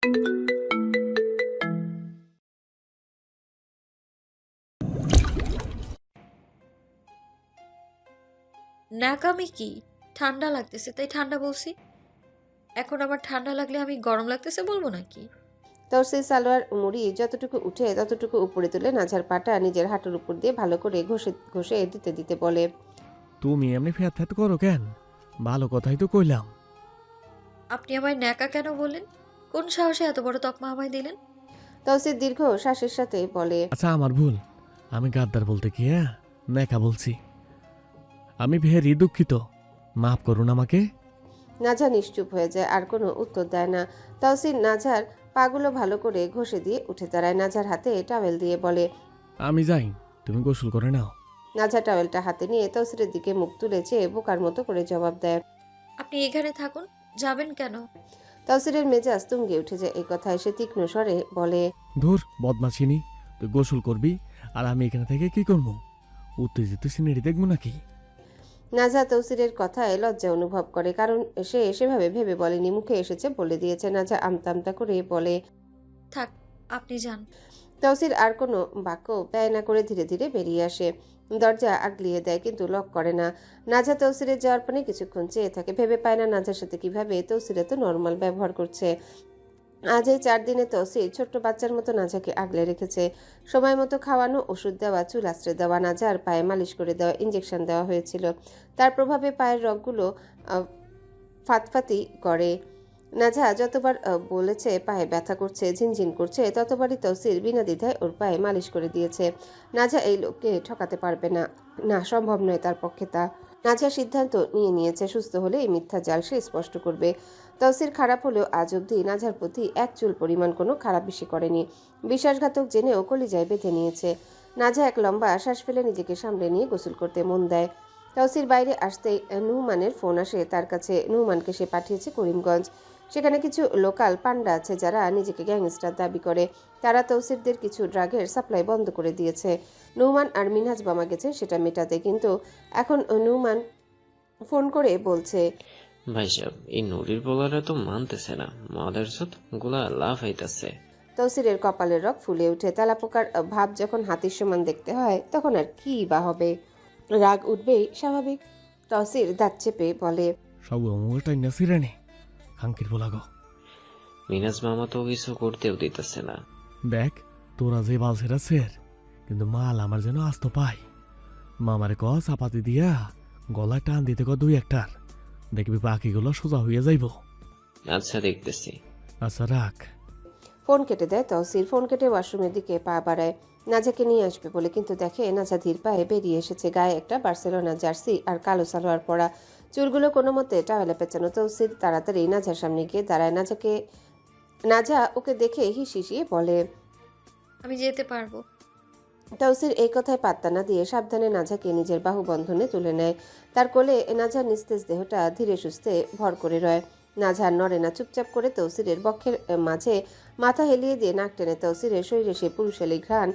ন্যাকামি কি? ঠান্ডা লাগতেছে তাই ঠান্ডা বলছি। এখন আবার ঠান্ডা লাগলে আমি গরম লাগতেছে বলবো নাকি? তৌসির সালোয়ার মুড়ি যতটুকু উঠে ততটুকু উপরে তুলে নাঝার পাটা নিজের হাঁটুর উপর দিয়ে ভালো করে ঘষে ঘষে দিতে দিতে বলে। তুমি এমনি ফ্যাত ফ্যাত করো কেন? ভালো কথাই তো কইলাম। আপনি আমায় ন্যাকা কেন বললেন? কোন সাহসে এত বড় তকমা আমায় দিলেন? তৌসির দীর্ঘ শ্বাসের সাথে বলে। আচ্ছা আমার ভুল, আমি গাদ্দার বলতে কি নেকা বলছি। আমি ভেরি দুঃখিত, মাফ করুন আমাকে। নাঝা নিশ্চুপ হয়ে যায়, আর কোনো উত্তর দেয় না। তৌসির নাঝার পাগুলো ভালো করে ঘষে দিয়ে উঠে দাঁড়ায়, নাঝার হাতে টাওয়েল দিয়ে বলে। আমি যাই, তুমি গোসল করে নাও। নাঝা টাওয়েলটা হাতে নিয়ে তৌসিরের দিকে মুখ তুলে চেয়ে বোকার মতো করে জবাব দেয়। আপনি এখানে থাকুন, যাবেন কেন? তৌসিরের মেজাজ তুঙ্গে উঠে যায় এই কথায়। সে তীক্ষ্ণ স্বরে বলে। ধুর বদমাছিনি, তুই গোসল করবি আর আমি এখানে থেকে কি করবো? উত্তেজিত সিনারি দেখবো নাকি? নাজা তৌসিরের কথায় লজ্জা অনুভব করে, কারণ সে সেভাবে ভেবে বলেনি, মুখে এসেছে বলে দিয়েছে। নাজা আমতা আমতা করে বলে। থাক, আপনি যান। তৌসির আর কোনো বাক্য ব্যয় না করে ধীরে ধীরে বেরিয়ে আসে। দরজা আগলিয়ে দেয় কিন্তু লক করে না। নাজা তৌসিরের যাওয়ার পানে কিছুক্ষণ চেয়ে থাকে, ভেবে পায় না নাজার সাথে কিভাবে তৌসির এত নর্মাল ব্যবহার করছে। আজ এই 4 দিনে তৌসির ছোট্ট বাচ্চার মতো নাজাকে আগলে রেখেছে। সময় মতো খাওয়ানো, ওষুধ দেওয়া, চুল আশ্রে দেওয়া, নাজার পায়ে মালিশ করে দেওয়া, ইঞ্জেকশন দেওয়া হয়েছিল। তার প্রভাবে পায়ের রগগুলো ফাতফাতি করে। নাজা যতবার বলেছে পায়ে ব্যথা করছে, ঝিনঝিন করছে, ততবারই তৌসির বিনা দ্বিধায় ওর পায়ে মালিশ করে দিয়েছে। নাজা এই লোককে ঠকাতে পারবে না, না সম্ভব নয় তার পক্ষে তা। নাজা সিদ্ধান্ত নিয়ে নিয়েছে, সুস্থ হলে এই মিথ্যা জাল সে স্পষ্ট করবে। তৌসির খারাপ হলেও আজ অবধি নাজার প্রতি এক চুল পরিমাণ কোনো খারাপ বেশি করেনি। বিশ্বাসঘাতক জেনেও কলিজায় বেঁধে নিয়েছে। নাজা এক লম্বা শ্বাস ফেলে নিজেকে সামলে নিয়ে গোসল করতে মন দেয়। তৌসির বাইরে আসতেই নুমানের ফোন আসে তার কাছে। নুমানকে সে পাঠিয়েছে করিমগঞ্জ। সেখানে কিছু লোকাল পান্ডা আছে যারা নিজেকে গ্যাংস্টার দাবি করে। তারা তৌসিরদের কিছু ড্রাগের সাপ্লাই বন্ধ করে দিয়েছে। নুমান আর মিনহাজ বামা গেছে সেটা মেটাতে, কিন্তু এখন নুমান ফোন করে বলছে। ভাই সাহেব, এই নুরির বলারে তো মানতেছে না, মদের সাথ গুলা লাভ হইতাছে। তৌসিরের কপালের রগ ফুলে ওঠে। তেলাপোকার ভাব যখন হাতির সমান দেখতে হয় তখন আর কি বা হবে, রাগ উঠবেই স্বাভাবিক। তৌসির দাঁত চেপে বলে। সব টাইম না সিরানি খাঙ্কির বলাগো। মিনাজ মামা তো কিছু করতেও দিতেছে না। দেখ তোরা যে বালছেরা সের, কিন্তু মাল আমার যেন আস্ত পাই। মামারে ক চাপাতি দিয়া গলায় টান দিতে ক 2-1টার, দেখবি বাকিগুলো সোজা হইয়া যাইব। আচ্ছা দেখতেছি। আচ্ছা রাখ। ফোন কেটে দেয় তৌসির। ফোন কেটে ওয়াশরুমের দিকে পা বাড়ায় নাজাকে নিয়ে আসবে বলে, কিন্তু দেখে নাজা ধীর পায়ে বেরিয়ে এসেছে। গায়ে একটা বার্সেলোনা জার্সি আর কালো সালোয়ার পরা, চুলগুলো কোনো মতে টাওয়েলে পেঁচানো। তৌসির তাড়াতাড়ি নাজার সামনে গিয়ে দাঁড়ায়। নাজা ওকে দেখে হিসিয়ে বলে। আমি যেতে পারবো। তৌসির এই কথায় পাত্তা না দিয়ে সাবধানে নাজাকে নিজের বাহু বন্ধনে তুলে নেয়। তার কোলে নাজার নিস্তেজ দেহটা ধীরে সুস্থে ভর করে রয়। নাজা নড়ে না, চুপচাপ করে তৌসিরের বক্ষের মাঝে মাথা হেলিয়ে দিয়ে নাক টেনে। তৌসিরের শরীরে সে পুরুষালী ঘ্রাণ,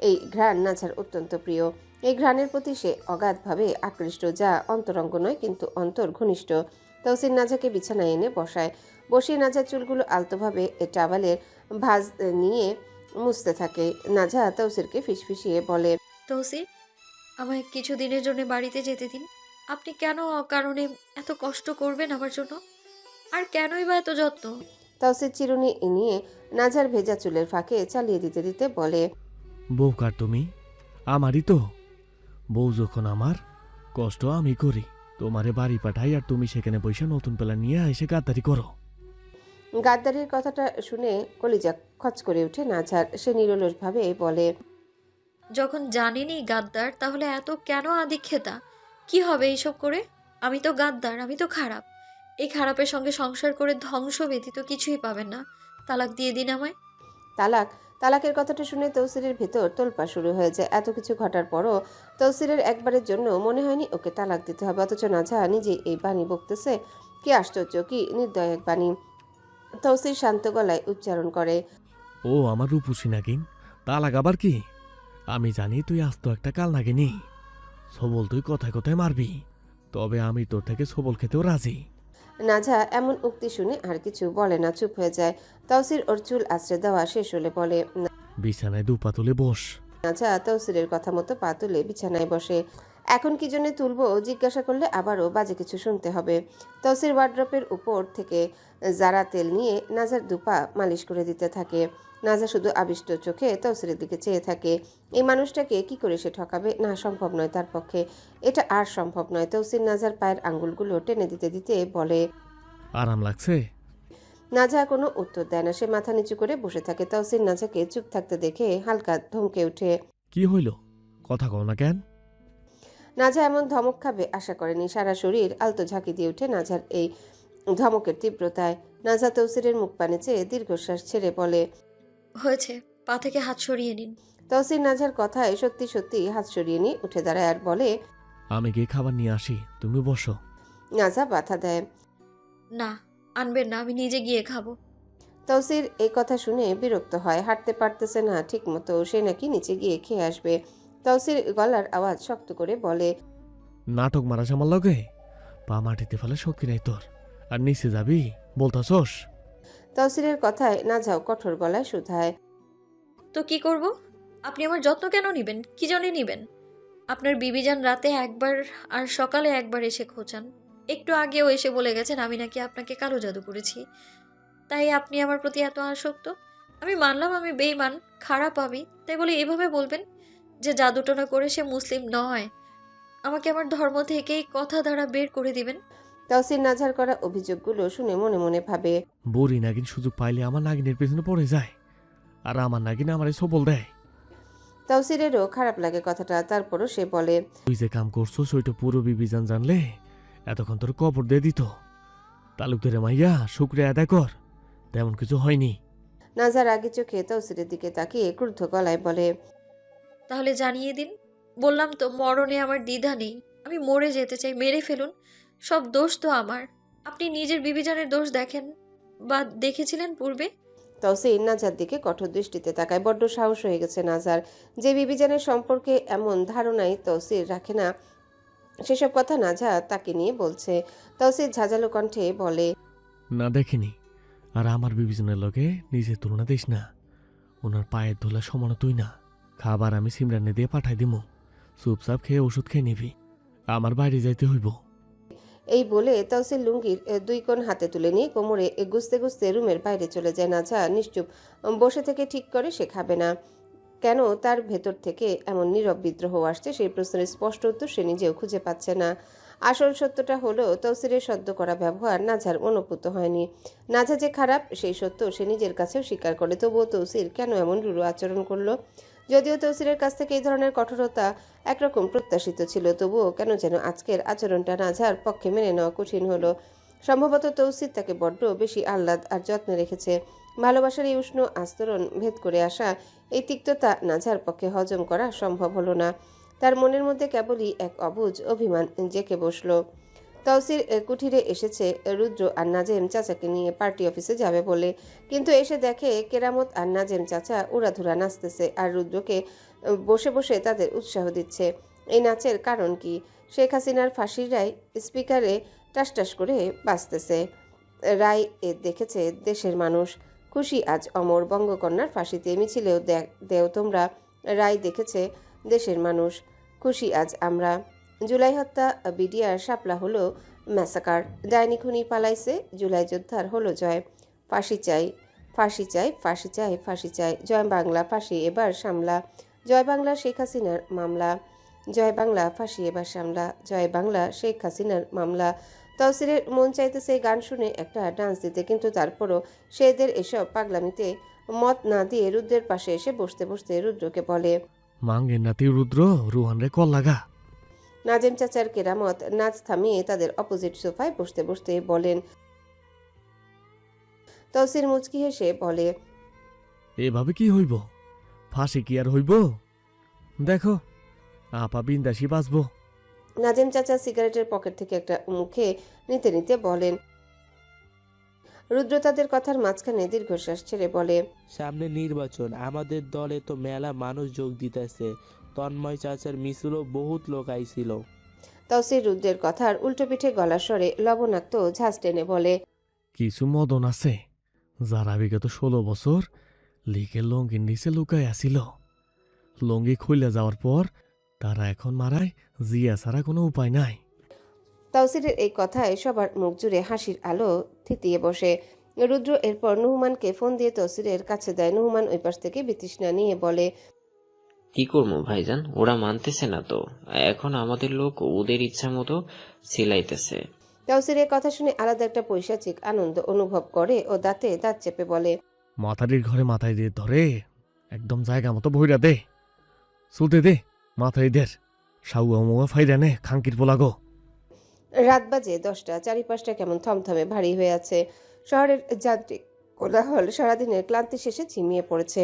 এই ঘ্রাণ নাজার অত্যন্ত প্রিয়। এই ঘ্রাণের প্রতি সে অগাধভাবে আকৃষ্ট, যা অন্তরঙ্গ নয় কিন্তু অন্তর ঘনিষ্ঠ। তৌসির নাজাকে বিছানায় এনে বসায়। বসিয়ে নাজার চুলগুলো আলতোভাবে টাওয়ালের ভাঁজ নিয়ে মুছতে থাকে। নাজা তৌসিরকে ফিসফিসিয়ে বলে। তৌসির, আমায় কিছু দিনের জন্য বাড়িতে যেতে দিন। আপনি কেন অকারণে এত কষ্ট করবেন আমার জন্য? আর কেনই বা এত যত্ন? তৌসির চিরুনি নিয়ে নাজার ভেজা চুলের ফাঁকে চালিয়ে দিতে দিতে বলে। বউ কার তুমি? আমারই তো বউ। যখন আমার কষ্ট আমি করি, তোমারে বাড়ি পাঠাই আর তুমি সেখানে বসে নতুন পেলা নিয়ে এসে গাদ্দারি করো। গাদ্দারির কথাটা শুনে কলিজা খচ করে উঠে নাজার। সে নিরলসভাবে বলে। যখন জানেনই গাদ্দার, তাহলে এত কেন আদিক্ষেতা? কি হবে এইসব করে? আমি তো গাদ্দার, আমি তো খারাপ। এই খারাপের সঙ্গে সংসার করে ধ্বংস ব্যতীত কিছুই পাবেন না। তালাক দিয়ে দিন আমায়। তালাক? তালাকের কথাটা শুনে তৌসিরের ভেতর তোলপাড় শুরু হয়ে যায়। এত কিছু ঘটার পরও তৌসিরের একবারের জন্য মনে হয়নি ওকে তালাক দিতে হবে, অথচ নাজা নিজে এই বাণী বকতেছে। কি আশ্চর্য, কি নির্দয় এক বাণী। তৌসির শান্ত গলায় উচ্চারণ করে। ও আমার রূপসী নাগিন, তালাক আবার কি? আমি জানি তুই আস্ত একটা কাল নাগিনি, সবল তুই কথায় কথায় মারবি, তবে আমি তোর থেকে সবল খেতেও রাজি। নাজা এমন উক্তি শুনে আর কিছু বলে না, চুপ হয়ে যায়। তৌসির ওর চুল আঁচড়ে দেওয়া শেষ হলে বলে, বিছানায় দুপা তুলে বস। নাজা তৌসিরের কথা মতো পা তুলে বিছানায় বসে। এখন কি জন্য তুলবো জিজ্ঞাসা করলে আবারও বাজে কিছু শুনতে হবে। তৌসির ওয়ার্ড্রপের উপর থেকে জারা তেল নিয়ে নাজার দুপা মালিশ করে দিতে থাকে। নাজা শুধু আবিষ্ট চোখে তৌসিরের দিকে চেয়ে থাকে। এই মানুষটাকে কি করে সে ঠকাবে? না, সম্ভব নয় তার পক্ষে, এটা আর সম্ভব নয়। তৌসির নাজার পায়ের আঙ্গুলগুলো টেনে দিতে দিতে বলে। আরাম লাগছে? নাজা কোনো উত্তর দেয় না, সে মাথা নিচু করে বসে থাকে। তৌসির নাজাকে চুপ থাকতে দেখে হালকা ধমকে ওঠে। কি হইল, কথা কও না কেন? নাজা এমন ধমক খাবে আশা করেনি। সারা শরীর আলতো ঝাঁকি দিয়ে ওঠে নাজার এই ধমকের তীব্রতায়। নাজা তৌসিরের মুখ পানে চেয়ে দীর্ঘশ্বাস ছেড়ে বলে, হয়েছে, পা থেকে হাত সরিয়ে নিন। তৌসির নাজার কথায় সত্যি সত্যি হাত সরিয়ে নিয়ে উঠে দাঁড়ায় আর বলে, আমি গিয়ে খাবার নিয়ে আসি, তুমি বসো। নাজা বাধা দেয়। না, আনবেন না, আমি নিজে গিয়ে খাবো। তৌসির এই কথা শুনে বিরক্ত হয়। হাঁটতে পারতেছে না ঠিক মতো, সে নাকি নিচে গিয়ে খেয়ে আসবে। তৌসির গলার আওয়াজ শক্ত করে বলে, নাটক মারাস আমার লগে? পা মাটিতে ফেলে শক্তি নাই তোর, আর নিচে যাবি বলতাছস? তৌসিরের কথায় নাজাও কঠোর গলায় শুধায়। তো কি করব? আপনি আমার যত্ন কেন নেবেন? কি জন্যে নেবেন? আপনার বিবিজান রাতে একবার আর সকালে একবার এসে খোঁচান। একটু আগেও এসে বলে গেছেন আমি নাকি আপনাকে কালো জাদু করেছি, তাই আপনি আমার প্রতি এত আসক্ত। আমি মানলাম আমি বেঈমান, খারাপ আমি, তাই বলে এভাবে বলবেন যে জাদুটনা করে সে মুসলিম নয়, আমাকে আমার ধর্ম থেকেই কথা দ্বারা বের করে দিবেন। তৌসির নাজার করা অভিযোগগুলো শুনে মনে মনে ভাবে, বুড়ি নাগিন সুযোগ পাইলে আমার নাগিনের পেছনে পড়ে যায়, আর আমার নাগিন আমার সবল দেয়। তৌসিরেরও খারাপ লাগে কথাটা, তারপরও সে বলে, তুই যে কাম করছোস ওইটা পুরো বিবিজান জানলে এতক্ষণ তোর কবর দিয়ে দিত। তালুকদারে মাইয়া শুক্রিয়া আদায় কর, তেমন কিছু হয়নি। নাজার আগে চোখে তৌসিরের দিকে তাকিয়ে ক্রুদ্ধ গলায় বলে, তাহলে জানিয়ে দিন। বললাম তো মরণে আমার দ্বিধা নেই, আমি মরে যেতে চাই, মেরে ফেলুন, সব দোষ তো আমার। আপনি নিজের বিবিজানের দোষ দেখেন বা দেখেছিলেন পূর্বে? তৌসির নাজার দিকে কঠোর দৃষ্টিতে তাকায়। বড্ড সাহস হয়ে গেছে নাজার, যে বিবিজানের সম্পর্কে এমন ধারণাই তৌসির রাখে না সেসব কথা নাজা তাকে নিয়ে বলছে। তৌসির ঝাঁঝালো কণ্ঠে বলে, না দেখিনি, আর আমার বিবেচনার লগে নিজের তুলনা দিস না। ওনার পায়ের ধুলা সমান তুই না। খাবার আমি সিমরানে দিয়ে পাঠাই দিমু, চুপচাপ খেয়ে ওষুধ খেয়ে নিবি। আমার বাইরে যাইতে হইব। এই বলে তৌসির লুঙ্গির দুই কোণ হাতে তুলে নিয়ে কোমরে গুজতে গুজতে রুমের বাইরে চলে যায়। নাজা নিশ্চুপ বসে থেকে ঠিক করে সে খাবে না। কেন তার ভেতর থেকে এমন নীরব বিদ্রোহ আসছে সেই প্রশ্নের স্পষ্ট উত্তর সে নিজেও খুঁজে পাচ্ছে না। আসল সত্যটা হলো তৌসিরের সদ্য করা ব্যবহার নাজার অনুভূত হয়নি। নাজা যে খারাপ সেই সত্য সে নিজের কাছেও স্বীকার করে, তবুও তৌসির কেন এমন রূঢ় আচরণ করলো? যদিও তৌসিরের কাছ থেকে এই ধরনের কঠোরতা একরকম প্রত্যাশিত ছিল, তবুও কেন যেন আজকের আচরণটা নাজার পক্ষে মেনে নেওয়া কঠিন হলো। সম্ভবত তৌসির তাকে বড্ড বেশি আহ্লাদ আর যত্নে রেখেছে। ভালোবাসার এই উষ্ণ আস্তরণ ভেদ করে আসা এই তিক্ততা নাজার পক্ষে হজম করা সম্ভব হলো না। তার মনের মধ্যে কেবলই এক অবুঝ অভিমান জেঁকে বসল। তৌসির কুঠিরে এসেছে রুদ্র আর নাজেম চাচাকে নিয়ে পার্টি অফিসে যাবে বলে, কিন্তু এসে দেখে কেরামত আর নাজেম চাচা উড়াধুরা নাচতেছে আর রুদ্রকে বসে বসে তাদের উৎসাহ দিচ্ছে। এই নাচের কারণ কি? শেখ হাসিনার ফাঁসির রায় স্পিকারে টাসটাস করে বাজতেছে। রায় দেখেছে দেশের মানুষ, খুশি আজ অমর। বঙ্গকন্যার ফাঁসিতে মিছিলেও দেও তোমরা। রায় দেখেছে দেশের মানুষ, খুশি আজ আমরা। জুলাই হত্যা বিডিআর শাপলা হলো ম্যাসাকার। ডাইনি খুনি পালাইছে, জুলাই যোদ্ধার হলো জয়। ফাঁসি চাই, ফাঁসি চাই, ফাঁসি চাই, ফাঁসি চাই। জয় বাংলা, ফাঁসি এবার সামলা। জয় বাংলা, শেখ হাসিনার মামলা। জয় বাংলা, ফাঁসি এবার সামলা। জয় বাংলা, শেখ হাসিনার মামলা। তৌসিরের মন চাইতেছে গান শুনে একটা ডান্স দিতে, কিন্তু তারপরও সে এদের এসব পাগলামিতে মত না দিয়ে রুদ্রের পাশে এসে বসতে বসতে রুদ্রকে বলে, মাঙ্গের নাতি রুদ্র, রুহান রে কল লাগা। নাজেম চাচার কেরামত নাচ থামিয়ে তাদের অপোজিট সোফায় বসতে বসতে বলেন। তৌসির মুচকি হেসে বলে, এভাবে কি হইব? ফাঁসি কি আর হইব? দেখো আপা বিন্দাসী বাঁচব। নাজেম চাচা সিগারেটের পকেট থেকে একটা মুখে নিতে নিতে বলেন। রুদ্র তাদের কথার মাঝখানে দীর্ঘশ্বাস ছেড়ে বলে, সামনে নির্বাচন, আমাদের দলে তো মেলা মানুষ যোগ দিতেছে। তন্ময় চাচার মিছিলও বহুত লোক আইছিল। তাওসির রুদ্রের কথার উল্টো পিঠে গলার স্বরে লবণাক্ত ঝাঁজ টেনে বলে, কিছু মদন আছে যারা বিগত 16 বছর লিকের লঙ্গির নিচে লুকায় আসিল। লঙ্গি খুলে যাওয়ার পর তারা এখন মারায় জিয়া ছাড়া কোনো উপায় নাই। তাওসিরের এই কথায় সবার মুখ জুড়ে হাসির আলো থিতিয়ে বসে। রুদ্র এরপর নুহমানকে ফোন দিয়ে তাওসিরের কাছে দেয়। নুহমান ওই পাশ থেকে বিতৃষ্ণা নিয়ে বলে, কি করবো ভাইজান, ওরা মানতেছে না তো। এখন আমাদের লোক ওদের ইচ্ছা মতো সিলাইতেছে। তাওসিরের কথা শুনে আলাদা একটা পৈশাচিক আনন্দ অনুভব করে ও দাঁতে দাঁত চেপে বলে, মাথারির ঘরে মাথায় দিয়ে ধরে একদম জায়গা মতো ভইরা দে, চলতে দে মাথায় দের সাউয়া মুয়া ফাইরা নে খাঙ্কির পোলাগো। রাত বাজে 10টা। চারিপাশটা কেমন থমথমে ভারী হয়ে আছে। শহরের যান্ত্রিক কোলাহল সারাদিনের ক্লান্তি শেষে ঝিমিয়ে পড়েছে।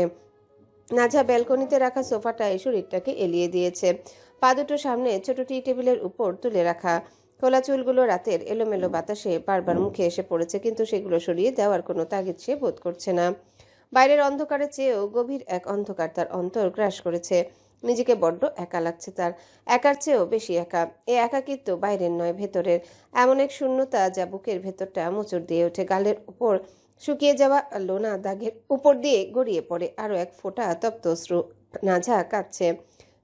নাজা ব্যালকনিতে রাখা সোফাটায় শরীরটাকে এলিয়ে দিয়েছে। পা দুটো সামনে ছোট টি টেবিলের উপর তুলে রাখা। খোলা চুলগুলো রাতের এলোমেলো বাতাসে বারবার মুখে এসে পড়েছে, কিন্তু সেগুলো সরিয়ে দেওয়ার কোনো তাগিদ সে বোধ করছে না। বাইরের অন্ধকারের চেয়েও গভীর এক অন্ধকার তার অন্তর গ্রাস করেছে। নিজেকে বড্ড একা লাগছে তার, একার চেয়েও বেশি একা। এ একাকিত্ব বাইরের নয়, ভেতরের। এমন এক শূন্যতা যা বুকের ভেতরটা মোচড় দিয়ে ওঠে। গালের উপর শুকিয়ে যাওয়া লোনা দাগের উপর দিয়ে গড়িয়ে পড়ে আরও এক ফোঁটা তপ্ত অশ্রু। নাঝা কাঁদছে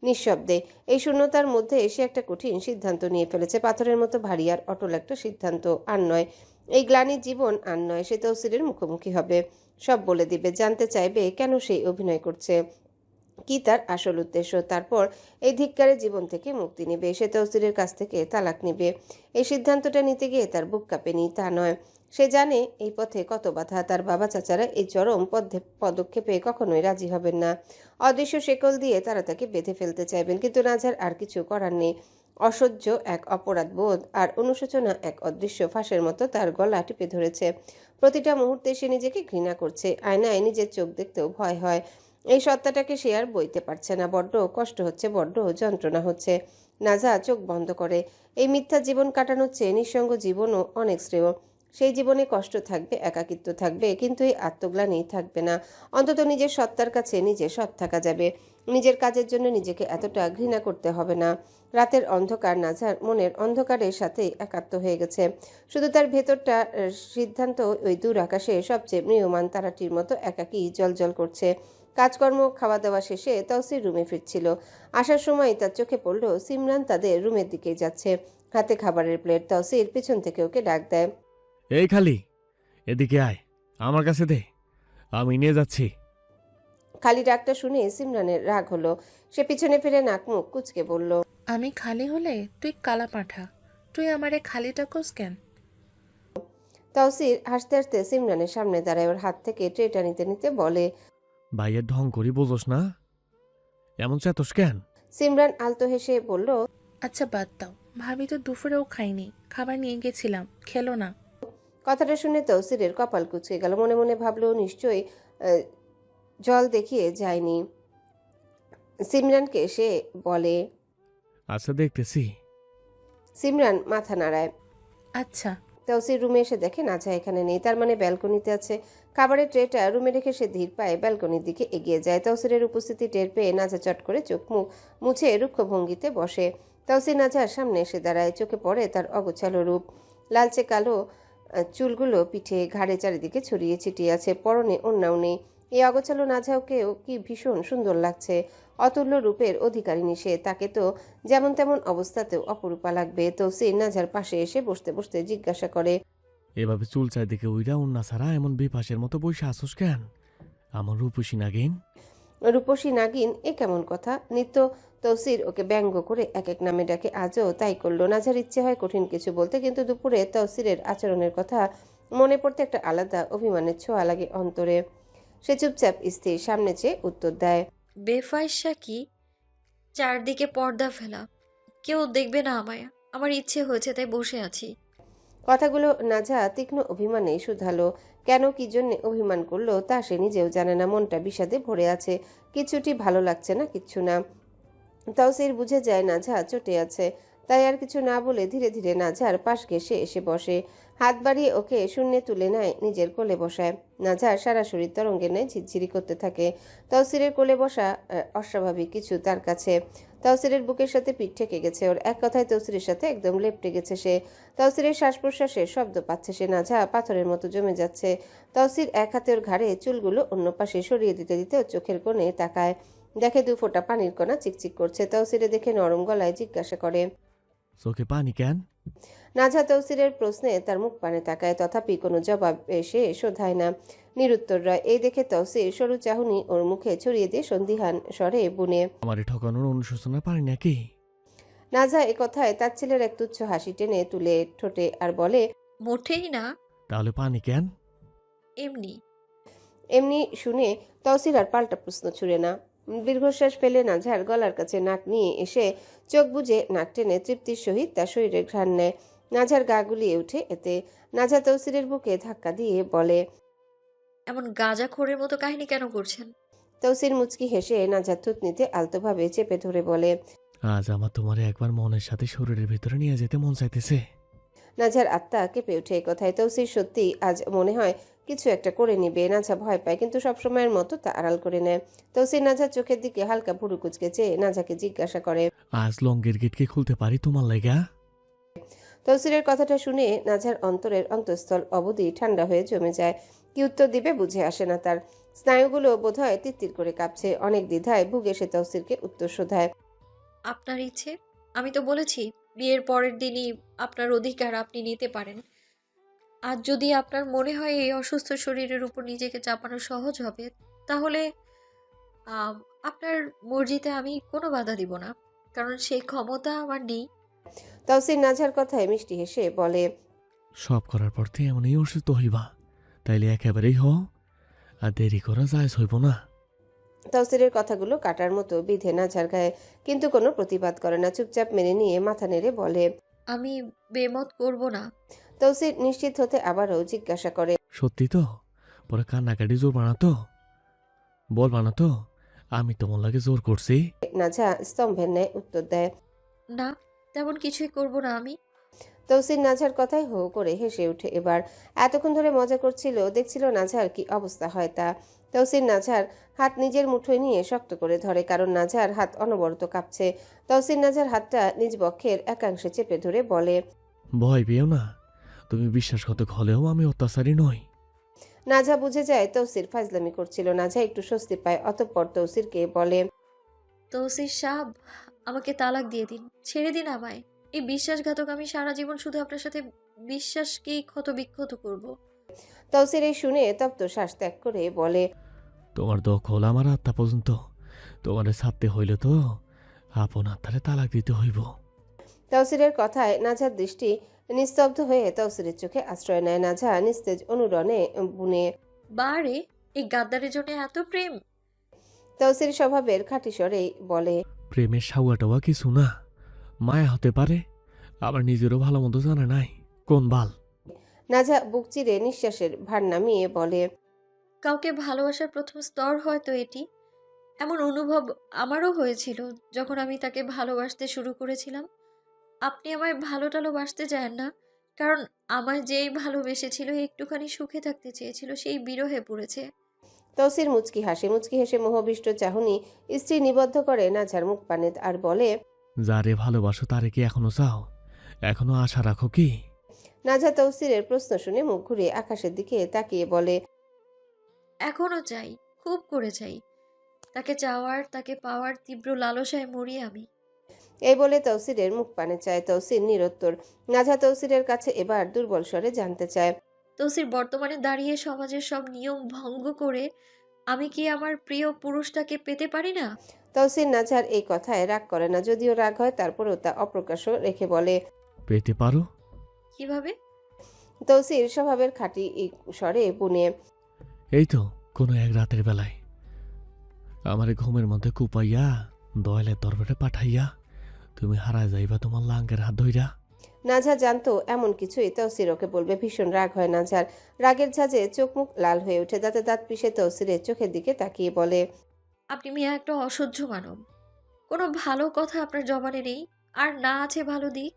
নিঃশব্দে। এই শূন্যতার মধ্যে এসে একটা কঠিন সিদ্ধান্ত নিয়ে ফেলেছে, পাথরের মতো ভারী আর অটল একটা সিদ্ধান্ত। আর নয় এই গ্লানির জীবন, আর নয় সে তৌসিরের মুখোমুখি হবে, সব বলে দিবে, জানতে চাইবে কেন সেই অভিনয় করছে, কি তার আসল উদ্দেশ্য। তারপর এই ধিক্কারের জীবন থেকে মুক্তি নেবে, সে তৌসিরের কাছ থেকে তালাক নেবে। এই সিদ্ধান্তটা নিতে গিয়ে তার বুক কাঁপেনি তা নয়, সে জানে এই পথে কত বাধা। তার বাবা চাচারা এই চরম পদক্ষেপে কখনোই রাজি হবেন না। অদৃশ্য শেকল দিয়ে তারা তাকে বেঁধে ফেলতে চাইবেন, কিন্তু নাজার আর কিছু করার নেই। অসহ্য এক অপরাধ বোধ আর অনুশোচনা এক অদৃশ্য ফাঁসের মতো তার গলা টিপে ধরেছে। প্রতিটা মুহূর্তে সে নিজেকে ঘৃণা করছে। আয়নায় নিজের চোখ দেখতেও ভয় হয়। এই সত্তাটাকে সে আর বইতে পারছে না। বড্ড কষ্ট হচ্ছে, বড্ড যন্ত্রণা হচ্ছে। নাজা চোখ বন্ধ করে। এই মিথ্যা জীবন কাটানোর চেয়ে নিঃসঙ্গ জীবনও অনেক শ্রেয়। সেই জীবনে কষ্ট থাকবে, একাকিত্ব থাকবে, কিন্তু এই আত্মগ্লানি থাকবে না। অন্তত নিজের সত্তার কাছে নিজে সৎ থাকা যাবে। নিজের কাজের জন্য নিজেকে এতটা ঘৃণা করতে হবে না। রাতের অন্ধকার নাজার মনের অন্ধকারের সাথে একাত্ম হয়ে গেছে। শুধু তার ভেতরটা সিদ্ধান্ত ওই দূর আকাশে সবচেয়ে ম্রিয়মান তারাটির মতো একাকী জ্বলজ্বল করছে। কাজকর্ম খাওয়া দাওয়া শেষে তাওসির রুমে ফিরছিল। আসার সময় তার চোখে পড়ল সিমরান তাদের রুমের দিকে যাচ্ছে, হাতে খাবারের প্লেট। তাওসির পিছন থেকে ওকে ডাক দেয়, এই খালি এদিকে আয়, আমার কাছে দে, আমি নিয়ে যাচ্ছি। খালি ডাকটা শুনে সিমরানের রাগ হলো। সে পিছনে ফিরে নাক মুখ কুচকে বলল, আমি খালি হলে তুই কালা পাঠা, তুই আমারে খালিটা কোস কেন? তাওসির হাসতে হাসতে সিমরানের সামনে দাঁড়ায়। ওর হাত থেকে ট্রেটা নিতে নিতে বলে, ভাইয়ের ঢং করি বোঝোস না, এমন চেতস কেন? সিমরান আলতো হেসে বলল, আচ্ছা বাদ দাও, ভাবি তো দুপুরেও খাইনি, খাবার নিয়ে গেছিলাম, খেলো না। কথাটা শুনে তৌসিরের কপাল কুচকে গেল। মনে মনে ভাবলো নিশ্চয়ই জল দেখিয়ে যায়নি। সিমরানকে সে বলে, আচ্ছা দেখতেছি। সিমরান মাথা নাড়ায়। আচ্ছা। তৌসির রুমে এসে দেখে নাজা এখানে নেই, তার মানে ব্যালকনিতে আছে। খাবারের ট্রেটা রুমে রেখে সে ধীর পায়ে ব্যালকনির দিকে এগিয়ে যায়। তৌসিরের উপস্থিতি টের পেয়ে নাজা চট করে চোখ মুখ মুছে রুক্ষ ভঙ্গিতে বসে। তৌসির নাজার সামনে এসে দাঁড়ায়। চোখে পড়ে তার অগোছালো রূপ। লালচে কালো চুলগুলো পিঠে ঘাড়ে চারিদিকে ছড়িয়ে ছিটিয়ে আছে, পরনে ওড়নাও নেই। এই অগোছালো নাজাওকেও কি ভীষণ সুন্দর লাগছে। অতুল্য রূপের অধিকারিণী সে, তাকে তো যেমন তেমন অবস্থাতেও অপরূপা লাগবে। তৌসির নাজার পাশে এসে বসতে বসতে জিজ্ঞাসা করে, এভাবে চুল চারদিকে উইরা অন্যা ছাড়া এমন বিপাশের মতো বসে আসোস কেন? আমার রূপসী নাগিন। রূপসী নাগিন, এ কেমন কথা? নিত্য তৌসির ওকে ব্যঙ্গ করে এক এক নামে ডাকে, আজও তাই করলো। নাজার ইচ্ছে হয় কঠিন কিছু বলতে, কিন্তু দুপুরে তৌসিরের আচরণের কথা মনে পড়তে একটা আলাদা অভিমানের ছোঁয়া লাগে অন্তরে। সে চুপচাপ স্থির, সামনে চেয়ে উত্তর দেয়, বেফায়সা কি, চারদিকে পর্দা ফেলা, কেউ দেখবে না আমায়, আমার ইচ্ছে হয়েছে তাই বসে আছি। কথাগুলো নাজা তীক্ষ্ণ অভিমানে শুধালো। কেন, কি জন্যে অভিমান করলো তা সে নিজেও জানে না। মনটা বিষাদে ভরে আছে, কিছুটি ভালো লাগছে না, কিচ্ছু না। তাওসির বুঝে যায় নাজা চটে আছে, তাই আর কিছু না বলে ধীরে ধীরে নাজার পাশ ঘেঁষে এসে বসে। হাত বাড়িয়ে ওকে শূন্যে তুলে নেয়, নিজের কোলে বসায়। নাজার সারা শরীর তরঙ্গের ন্যায় ঝিরঝিরি করতে থাকে। তৌসিরের কোলে বসা অস্বাভাবিক কিছু তার কাছে। তৌসিরের বুকের সাথে পিঠ ঠেকে গেছে ওর, এক কথায় তৌসিরের সাথে একদম লেপ্টে গেছে সে। তৌসিরের শ্বাস প্রশ্বাসের শব্দ পাচ্ছে সে। নাজা পাথরের মতো জমে যাচ্ছে। তৌসির এক হাতে ওর ঘাড়ে চুলগুলো অন্য পাশে সরিয়ে দিতে দিতে ওর চোখের কোণে তাকায়, দেখে 2 ফোঁটা পানির কণা চিকচিক করছে। তৌসিরে দেখে নরম গলায় জিজ্ঞাসা করে। চোখে পানি কেন? নাজা তৌসিরের প্রশ্নে তার মুখ পানে তাকায়, তথাপি কোনো জবাব সে শোধায় না, নিরুত্তর রয়। এই দেখে তৌসির সরু চাহনি ওর মুখে ছড়িয়ে দিয়ে সন্দিহান স্বরে বুনে। আমারে ঠকানোর অনুশোচনা পারি নাকি? নাজা এ কথায় তার ছেলের এক তুচ্ছ হাসি টেনে তুলে ঠোঁটে আর বলে, মোটেই না, তাহলে পানি কেন? এমনি। এমনি শুনে তৌসির আর পাল্টা প্রশ্ন ছুড়ে না। দীর্ঘশ্বাস ফেলে নাঝার গলার কাছে নাক নিয়ে এসে চোখ বুজে নাক টেনে তৃপ্তির সহিত তার শরীরে ঘ্রাণ নেয়। নাঝার গা গুলিয়ে ওঠে এতে। নাঝা তৌসিরের বুকে ধাক্কা দিয়ে বলে। এমন গাঁজাখোরের মতো কাহিনী কেন করছেন? তৌসির মুচকি হেসে নাঝার থুতনিতে আলতোভাবে চেপে ধরে বলে। আজ আমার তোমারে একবার মনের সাথে শরীরের ভিতরে নিয়ে যেতে মন চাইতেছে। নাঝার আত্মা কেঁপে ওঠে এ কথায়। তৌসির সত্যি আজ মনে হয় কিছু একটা করে নিবে। নাঝা ভয় পায়, কিন্তু সবসময়ের মতো তা আড়াল করে নেয়। তৌসির নাঝার চোখের দিকে হালকা ভুরু কুচকে চেয়ে নাঝাকে জিজ্ঞাসা করে। আজ লঙ্গের গেট কি খুলতে পারি তোমার লাইগা? তৌসিরের কথাটা শুনে নাঝার অন্তরের অন্তঃস্থল অবধি ঠান্ডা হয়ে জমে যায়। কি উত্তর দিবে বুঝে আসে না তার। স্নায়ুগুলো বোধহয় তিত্তির করে কাঁপছে। অনেক দ্বিধায় ভুগে সে তৌসিরকে উত্তর শোধায়। আপনার ইচ্ছে, আমি তো বলেছি বিয়ের পরের দিনই আপনার অধিকার আপনি নিতে পারেন। আর যদি আপনার মনে হয় এই অসুস্থ শরীরের উপর নিজেকে চাপানো সহজ হবে, তাহলে আম, আপনার মর্জিতে আমি কোনো বাধা দিব না, কারণ সেই ক্ষমতা আমার নেই। তৌসির নাঝার কথায় মিষ্টি হেসে বলে। সব করার পর তো এমনই অসুস্থ হইবা, তাইলে একেবারেই হ, আর দেরি করা যায় হইব না। তৌসিরের কথাগুলো কাটার মতো বিধে নাঝার গায়ে, কিন্তু কোনো প্রতিবাদ করে না। চুপচাপ মেনে নিয়ে মাথা নেড়ে বলে। আমি বেমত করব না। তৌসির নিশ্চিত হতে আবারও জিজ্ঞাসা করে। সত্যি তো? পরে কান্নাকাটি জোর বানাতো, বল বানাতো আমি তোমার লাগে জোর করছি? নাঝা স্তম্ভের ন্যায় উত্তর দেয়। না, তেমন কিছুই করব না আমি। তৌসির নাঝার কথায় হো করে হেসে উঠে এবার। এতক্ষণ ধরে মজা করছিল, দেখছিল নাঝার কি অবস্থা হয় তা। তৌসির নাঝার হাত নিজের মুঠোয় নিয়ে শক্ত করে ধরে, কারণ নাঝার হাত অনবরত কাঁপছে। তৌসির নাঝার হাতটা নিজ বক্ষের একাংশে চেপে ধরে বলে। ভয় পেও না, তুমি বিশ্বাসঘাতক হলেও আমি অত্যাচারী নই। নাঝা বুঝে যায় তৌসির ফাজলামি করছিল। নাঝা একটু স্বস্তি পায়, অতঃপর তৌসিরকে বলে। তৌসির সাহেব, আমাকে তালাক দিয়ে দিন, ছেড়ে দিন আমায়। এই বিশ্বাসঘাতক আমি সারা জীবন শুধু আপনার সাথে বিশ্বাসকেই ক্ষত বিক্ষত করব। তৌসির এই শুনে তপ্ত শ্বাস ত্যাগ করে বলে। তোমার দখল আমার আত্মা পর্যন্ত, তোমারে ছাড়তে হইলে তো আপন আত্মারে তালাক দিতে হইব। তৌসিরের কথায় নাঝার দৃষ্টি নিস্তব্ধ হয়ে তৌসিরের চোখে আশ্রয় নেয়। নাঝা নিস্তেজ অনুরণে বুনে। বারে, এই গাদ্দারের জন্য এত প্রেম? তৌসির স্বভাবের খাঁটি স্বরেই বলে। প্রেমের সাউয়া টাওয়া কিছু না, মায়া হতে পারে, আবার নিজেরও ভালো মতো জানে নাই কোন বাল। নাঝা বুক চিরে নিঃশ্বাসের ভার নামিয়ে বলে। কাউকে ভালোবাসার প্রথম স্তর হয়তো এটি। এমন অনুভব আমারও হয়েছিল যখন আমি তাকে ভালোবাসতে শুরু করেছিলাম। আপনি আমায় ভালো টালোবাসতে চান না, কারণ আমায় যেই ভালোবেসেছিল একটুখানি সুখে থাকতে চেয়েছিল, সেই বিরহে পড়েছে। তৌসির মুচকি হেসে মোহবিষ্ট চাহনি স্ত্রী নিবদ্ধ করে নাঝার মুখ পানে আর বলে। যারে ভালোবাসো তারে কি এখনো চাও? এখনো আশা রাখো কি? নাঝা তৌসিরের প্রশ্ন শুনে মুখ ঘুরিয়ে আকাশের দিকে তাকিয়ে বলে। এখনো চাই, খুব করে চাই। তাকে চাওয়ার, তাকে পাওয়ার তীব্র লালসায় মরি আমি। এই বলে তৌসিরের মুখ পানে চায়। তৌসির নিরুত্তর। নাঝা তৌসিরের কাছে এবার দুর্বল স্বরে জানতে চায়। তৌসির, বর্তমানে দাঁড়িয়ে সমাজের সব নিয়ম ভঙ্গ করে আমি কি আমার প্রিয় পুরুষটাকে পেতে পারি না? তৌসির নাঝার এই কথায় রাগ করে না, যদিও রাগ হয় তারপরেও তা অপ্রকাশ্য রেখে বলে। পেতে পারো? কিভাবে? তৌসির স্বভাবের খাঁটি স্বরে বুনে। এই তো কোনো এক রাতের বেলায় আমারে ঘুমের মধ্যে কুপাইয়া দয়ালের দরবারে পাঠাইয়া তুমি হারায় যাইবা তোমার লাঙ্গের হাত ধইরা। নাঝা জানতো এমন কিছুই তৌসির ওকে বলবে। ভীষণ রাগ হয় নাঝার। রাগের ঝাঁজে চোখ মুখ লাল হয়ে ওঠে। দাঁতে দাঁত পিষে তৌসিরের চোখের দিকে তাকিয়ে বলে। আপনি মিয়া একটা অসহ্য মানব। কোনো ভালো কথা আপনার জবানে নেই, আর না আছে ভালো দিক।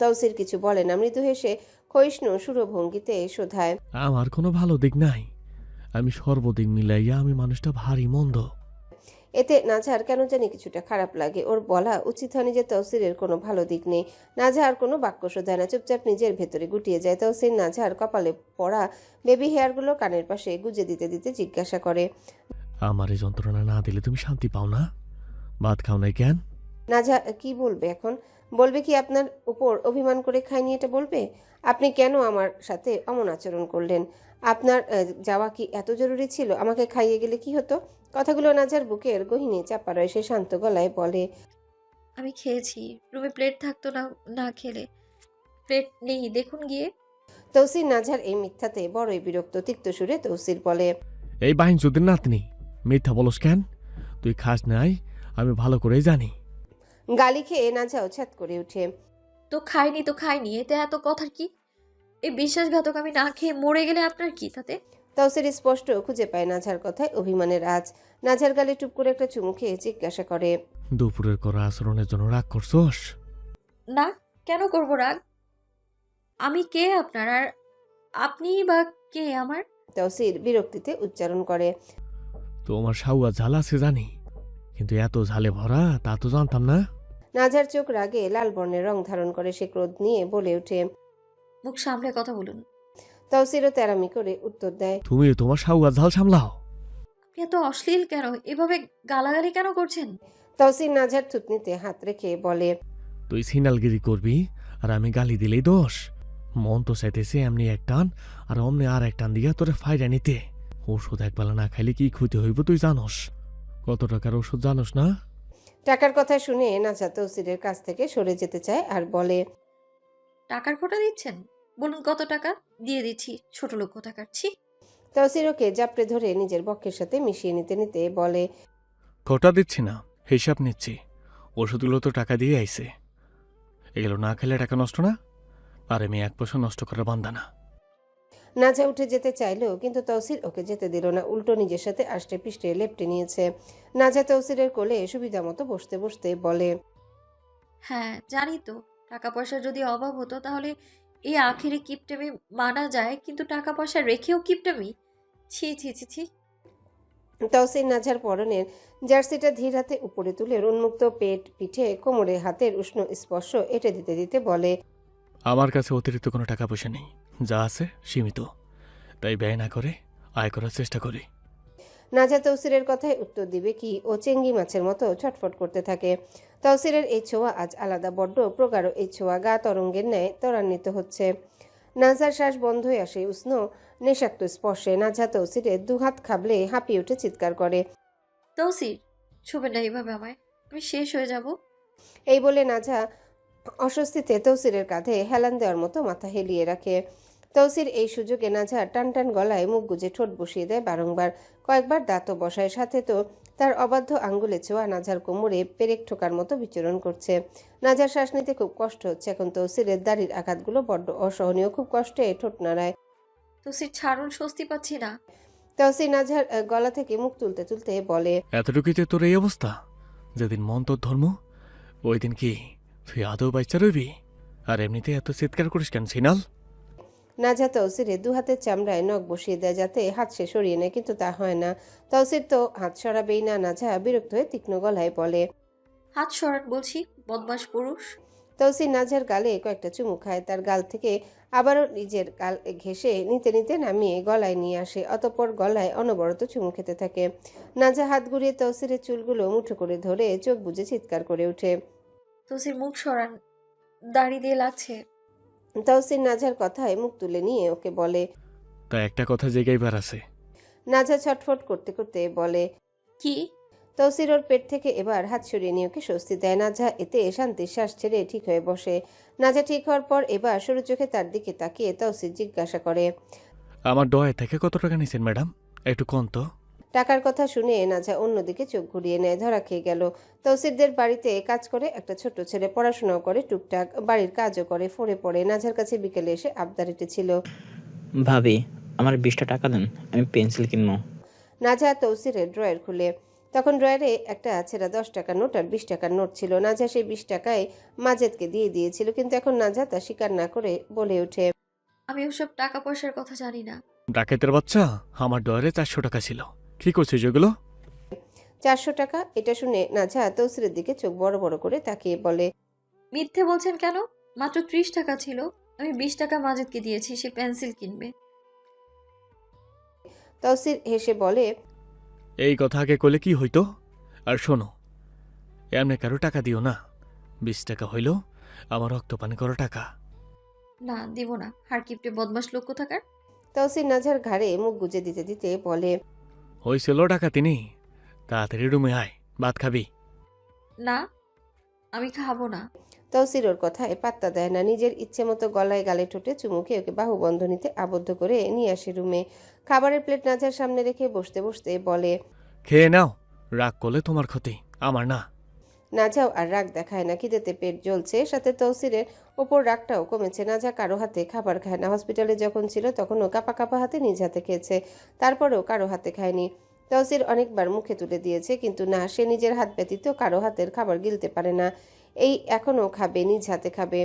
তৌসির কিছু বলে না, মৃদু হেসে ক্ষয়িষ্ণু সুরভঙ্গিতে শোধায়। আমার কোনো ভালো দিক নাই। আমি সর্বদিক মিলাইয়া আমি মানুষটা ভারী মন্দ। এতে নাজহার কেন জানি কিছুটা খারাপ লাগে। ওর বলা উচিত হয়নি যে তৌসিরের কোনো ভালো দিক নেই। নাজহার কোনো বাক্য শোধায় না, চুপচাপ নিজের ভেতরে গুটিয়ে যায়। তৌসির নাজহার কপালে পড়া বেবি হেয়ারগুলো কানের পাশে গুজে দিতে দিতে জিজ্ঞাসা করে, আমার এই যন্ত্রণা না দিলে তুমি শান্তি পাও না? ভাত খাও নাই কেন? নাজহা কি বলবে এখন? বলবে কি আপনার উপর অভিমান করে খায়নি এটা বলবে? আপনি কেন আমার সাথে অমন আচরণ করলেন? আপনার যাওয়া কি এত জরুরি ছিল? আমাকে খাইয়ে গেলে কি হতো? কথাগুলো নাজহার বুকের গহীনে চাপা রয়ে সে শান্ত গলায় বলে, আমি খেয়েছি, রুমে প্লেট থাকতো না, না খেলে। প্লেট নেই, দেখুন গিয়ে। তৌসির নাজহার এই মিথ্যাতে বড়ই বিরক্ত। তিক্ত সুরে তৌসির বলে, এই বাহিন যুদ্ধের নাতনি, মিথ্যা বলস কেন? তুই খাস নাই, আমি ভালো করেই জানি। গালি খেয়ে নাজহাও ছ্যাদ করে উঠে। তো খাইনি তো খাইনি, এতে এত কথার কি? এই বিশ্বাসঘাতক আমি না খেয়ে মরে গেলে আপনার কি তাতে? তৌসির স্পষ্ট খুঁজে পায় নাজহার কথায় অভিমানের আঁচ। নাজহার গালে টুপ করে একটা চুমু খেয়ে জিজ্ঞাসা করে, দুপুরের করা আচরণের জন্য রাগ করছস? না, কেন করবো রাগ? আমি কে আপনার, আর আপনি বা কে আমার? তৌসির বিরক্তিতে উচ্চারণ করে, তোমার সাউয়া ঝাল আছে জানি, কিন্তু এত ঝালে ভরা তা তো জানতাম না। নাজহার চোখ রাগে লাল বর্ণের রং ধারণ করে। সে ক্রোধ নিয়ে বলে ওঠে। মুখ সামলে কথা বলুন। তৌসিরও তেরামি করে উত্তর দেয়, তুমি তোমার সাউয়া ঝাল সামলাও। আপনি এত অশ্লীল কেন? এভাবে গালাগালি কেন করছেন? তৌসির নাজহার থুতনিতে হাত রেখে বলে, তুই সিনালগিরি করবি আর আমি গালি দিলেই দোষ? মন তো চাইতেছে এমনি এক টান আর অমনি আর এক টান দিয়া তোরে ফাইরা নিতে। ওষুধ একবেলা না খাইলে কি ক্ষতি হইব তুই জানোস? কত টাকার ওষুধ জানোস না? টাকার কথা শুনে নাজহা তৌসিরের কাছ থেকে সরে যেতে চায় আর বলে, টাকার খোটা দিচ্ছেন? বলুন কত টাকা, দিয়ে দিচ্ছি। ছোট লোক কোথাকার, ছি। তৌসির ওকে জাপড়ে ধরে নিজের বক্ষের সাথে মিশিয়ে নিতে নিতে বলে, খোটা দিচ্ছি না, হিসাব নিচ্ছি। ওষুধগুলো তো টাকা দিয়ে আইছে, এগুলো না খেলে টাকা নষ্ট না? আর আমি 1 পয়সা নষ্ট করার বান্দা না। নাজহা উঠে যেতে চাইলো, কিন্তু তৌসির ওকে যেতে দিল না। উল্টো নিজের সাথে আষ্টে পিষ্টে লেপটে নিয়েছে। নাজহা তৌসিরের কোলে সুবিধা মতো বসতে বসতে বলে, হ্যাঁ জানি তো, টাকা পয়সার যদি অভাব হতো তাহলে এই আখেরে কিপটেমি মানা যায়, কিন্তু টাকা পয়সা রেখেও কিপটেমি, ছি ছি ছি ছি। তৌসির নাজহার পরনের জার্সিটা ধীর হাতে উপরে তুলে উন্মুক্ত পেট, পিঠে, কোমরে হাতের উষ্ণ স্পর্শ এঁটে দিতে দিতে বলে, আমার কাছে অতিরিক্ত কোনো টাকা পয়সা নেই, যা আছে সীমিত, তাই ব্যয় না করে আয় করার চেষ্টা করি। নাজহা তৌসিরের কথায় উত্তর দিবে কি, ও চেঙ্গি মাছের মতো ছটফট করতে থাকে। তৌসিরের এই ছোঁয়া আজ আলাদা, বড্ড প্রগাঢ় এই ছোঁয়া, গা তরঙ্গের ন্যায় ত্বরান্বিত হচ্ছে। নাজহার শ্বাস বন্ধ হয়ে আসে উষ্ণ নেশাক্ত স্পর্শে। নাজহা তৌসিরের দুহাত খাবলে হাঁপিয়ে উঠে চিৎকার করে। তৌসির, ছুবেন না এইভাবে আমায়, আমি শেষ হয়ে যাব। এই বলে নাজহা অস্বস্তিতে তৌসিরের কাঁধে হেলান দেওয়ার মতো মাথা হেলিয়ে রাখে। তৌসির এই সুযোগে নাজহার টান টান গলায় মুখ গুজে ঠোঁট বসিয়ে দেয় বারংবার। কয়েকবার দাঁতও বসায়, সাথে তো তার অবাধ্য আঙ্গুলে ছোঁয়া নাজহার কোমরে পেরেক ঠোকার মতো বিচরণ করছে। নাজহার শ্বাস নিতে খুব কষ্ট হচ্ছে এখন। তৌসিরের দাড়ির আঘাতগুলো বড্ড অসহনীয়, খুব কষ্টে ঠোঁট নাড়ায়। তৌসির ছাড়ুন, স্বস্তি পাচ্ছি না। তৌসির নাজহার গলা থেকে মুখ তুলতে তুলতে বলে, এতটুকুতে তোর এই অবস্থা? যেদিন মন তোর ধর্ম, ওই দিন কি তুই আদৌ বাচ্চা রইবি? আর এমনিতে এত চিৎকার করিস কেন সিনাল? নাজহা তৌসিরের দু হাতের চামড়ায় নখ বসিয়ে দেয় যাতে হাত সে সরিয়ে নেয়, কিন্তু তা হয় না। তৌসির তো হাত সরাবেই না। নাজহা বিরক্ত হয়ে তীক্ষ্ণ গলায় বলে, হাত সরান বলছি, বদমাস পুরুষ। তৌসির নাজহার গালে কয়েকটা চুমু খায়, তার গাল থেকে আবারও নিজের গাল ঘেঁষে নিতে নিতে নামিয়ে গলায় নিয়ে আসে, অতঃপর গলায় অনবরত চুমু খেতে থাকে। নাজহা হাত ঘুরিয়ে তৌসিরের চুলগুলো মুঠো করে ধরে চোখ বুজে চিৎকার করে ওঠে। তৌসির মুখ সরান, দাড়ি দিয়ে লাগছে। তৌসির নাজহার কথায় মুখ তুলে নিয়ে ওকে বলে। তা একটা কথা জেগাইবার আছে। নাজহা ছটফট করতে করতে বলে, কি? তৌসির ওর পেট থেকে এবার হাত সরিয়ে নিয়ে ওকে স্বস্তি দেয়। নাজহা এতে শান্তির শ্বাস ছেড়ে ঠিক হয়ে বসে। নাজহা ঠিক হওয়ার পর এবার সরু চোখে তার দিকে তাকিয়ে তৌসির জিজ্ঞাসা করে, আমার ডয় থেকে কত টাকা নিছেন ম্যাডাম, একটু কম তো? টাকার কথা শুনে নাজহা অন্যদিকে চোখ ঘুরিয়ে নেয়। ধরা খেয়ে গেল। তৌসিরদের বাড়িতে কাজ করে একটা ছোট্ট ছেলে, পড়াশোনাও করে টুকটাক, বাড়ির কাজও করে, ফোরে পড়ে। নাজহার কাছে বিকেলে এসে আবদার ছিল, ভাবি আমার 20টা টাকা দেন, আমি পেন্সিল কিনবো। নাজহা তৌসিরের ড্রয়ার খুলে। তখন ড্রয়ারে একটা ছেঁড়া 10 টাকার নোট আর 20 টাকার নোট ছিল। নাজহা সেই 20 টাকায় মাজেদকে দিয়ে দিয়েছিল, কিন্তু এখন নাজহা তা স্বীকার না করে বলে ওঠে, আমি ওসব টাকা পয়সার কথা জানি না। ডাকাতের বাচ্চা, আমার ডয়ারে 400 টাকা ছিল। কি করছিস এগুলো? 400 টাকা? এটা শুনে নাজা তৌসিরের দিকে চোখ বড় বড় করে তাকিয়ে বলে, মিথ্যে বলছেন কেন? মাত্র 30 টাকা ছিল। আমি 20 টাকা মাজেদকে দিয়েছি, সে পেন্সিল কিনবে। তৌসির হেসে বলে, এই কথা আগে কইলে কি হইতো? আর শোনো, এমনি কারো টাকা দিও না। 20 টাকা হইল আমার রক্ত পানি করা টাকা। না, দিব না। হারকিপটে বদমাশ লোক কোথাকার। তৌসির নাজার ঘাড়ে মুখ গুজে দিতে দিতে বলে, হইছিল টাকা তিনি। তাড়াতাড়ি রুমে আয়, ভাত খাবি? না, আমি খাবো না। তৌসির ওর কথায় পাত্তা দেয় না। নিজের ইচ্ছে মতো গলায় গালে ঠোঁটে চুমু খেয়ে ওকে বাহু বন্ধনীতে আবদ্ধ করে নিয়ে আসে রুমে। খাবারের প্লেট নাজার সামনে রেখে বসতে বসতে বলে, খেয়ে নাও, রাগ করলে তোমার ক্ষতি, আমার না। নাজাও আর রাগ দেখায় না। খিদেতে পেট জ্বলছে, সাথে তৌসিরের ওপর রাগটাও কমেছে। নাজা কারো হাতে খাবার খায় না। হসপিটালে যখন ছিল তখনও কাপা কাপা হাতে নিজ হাতে খেয়েছে, তারপরেও কারো হাতে খায়নি। তৌসির অনেকবার মুখে তুলে দিয়েছে, কিন্তু না, সে নিজের হাত ব্যতীত কারো হাতের খাবার গিলতে পারে না। এই এখনও খাবে, নিজ হাতে খাবে।